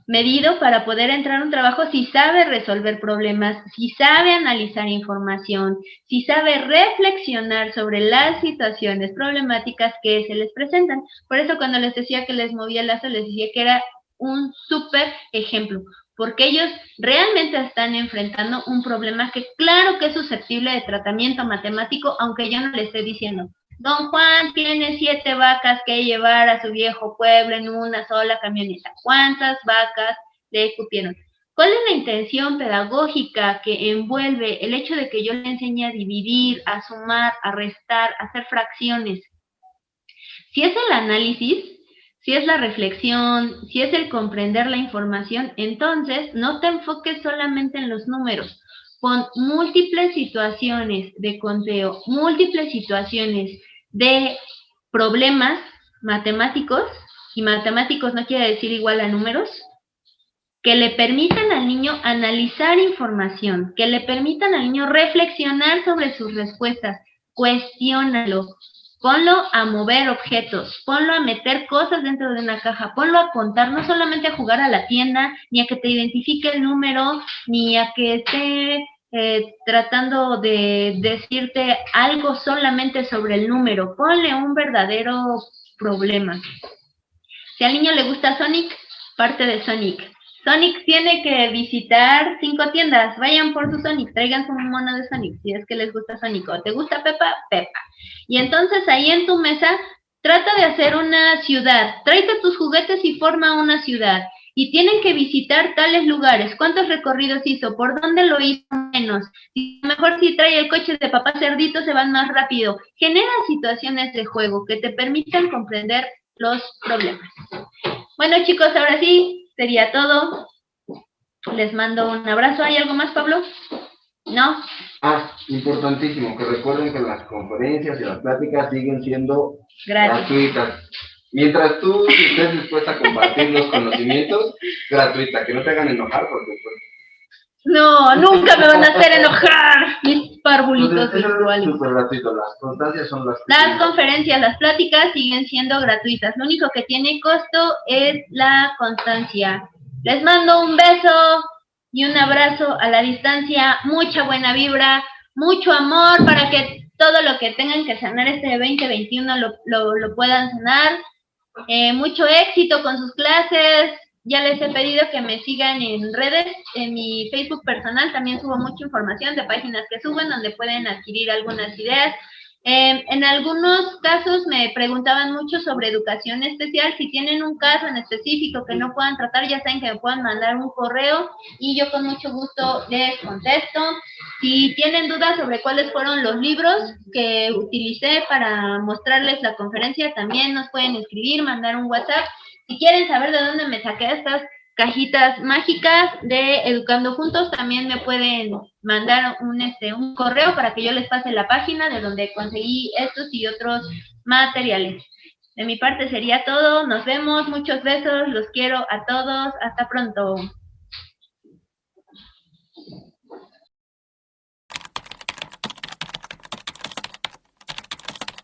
medido para poder entrar a un trabajo si sabe resolver problemas, si sabe analizar información, si sabe reflexionar sobre las situaciones problemáticas que se les presentan. Por eso cuando les decía que les movía el lazo, les decía que era un súper ejemplo, porque ellos realmente están enfrentando un problema que claro que es susceptible de tratamiento matemático, aunque yo no le esté diciendo, don Juan tiene 7 vacas que llevar a su viejo pueblo en una sola camioneta. ¿Cuántas vacas le cupieron? ¿Cuál es la intención pedagógica que envuelve el hecho de que yo le enseñe a dividir, a sumar, a restar, a hacer fracciones? Si es el análisis, si es la reflexión, si es el comprender la información, entonces no te enfoques solamente en los números. Pon múltiples situaciones de conteo, múltiples situaciones de problemas matemáticos, y matemáticos no quiere decir igual a números, que le permitan al niño analizar información, que le permitan al niño reflexionar sobre sus respuestas, cuestiónalo, ponlo a mover objetos, ponlo a meter cosas dentro de una caja, ponlo a contar, no solamente a jugar a la tienda, ni a que te identifique el número, ni a que esté tratando de decirte algo solamente sobre el número. Ponle un verdadero problema. Si al niño le gusta Sonic, parte de Sonic. Sonic tiene que visitar 5 tiendas. Vayan por su Sonic, traigan su mono de Sonic, si es que les gusta Sonic. O te gusta Peppa, Peppa. Y entonces ahí en tu mesa, trata de hacer una ciudad. Tráete tus juguetes y forma una ciudad. Y tienen que visitar tales lugares. ¿Cuántos recorridos hizo? ¿Por dónde lo hizo menos? Y mejor si trae el coche de papá cerdito, se van más rápido. Genera situaciones de juego que te permitan comprender los problemas. Bueno, chicos, ahora sí, sería todo. Les mando un abrazo. ¿Hay algo más, Pablo? ¿No? Importantísimo, que recuerden que las conferencias y las pláticas siguen siendo Gracias. gratuitas. Mientras tú estés dispuesta a compartir los conocimientos, gratuita, que no te hagan enojar, porque pues, no, nunca me van a hacer enojar, mis parvulitos virtuales. Súper gratuito, las constancias son las conferencias, las pláticas siguen siendo gratuitas. Lo único que tiene costo es la constancia. Les mando un beso y un abrazo a la distancia, mucha buena vibra, mucho amor para que todo lo que tengan que sanar este 2021 lo puedan sanar. Mucho éxito con sus clases. Ya les he pedido que me sigan en redes, en mi Facebook personal también subo mucha información de páginas que suben donde pueden adquirir algunas ideas. En algunos casos me preguntaban mucho sobre educación especial. Si tienen un caso en específico que no puedan tratar, ya saben que me puedan mandar un correo y yo con mucho gusto les contesto. Si tienen dudas sobre cuáles fueron los libros que utilicé para mostrarles la conferencia, también nos pueden escribir, mandar un WhatsApp. Si quieren saber de dónde me saqué estas cajitas mágicas de Educando Juntos, también me pueden mandar un correo para que yo les pase la página de donde conseguí estos y otros materiales. De mi parte sería todo. Nos vemos. Muchos besos. Los quiero a todos. Hasta pronto.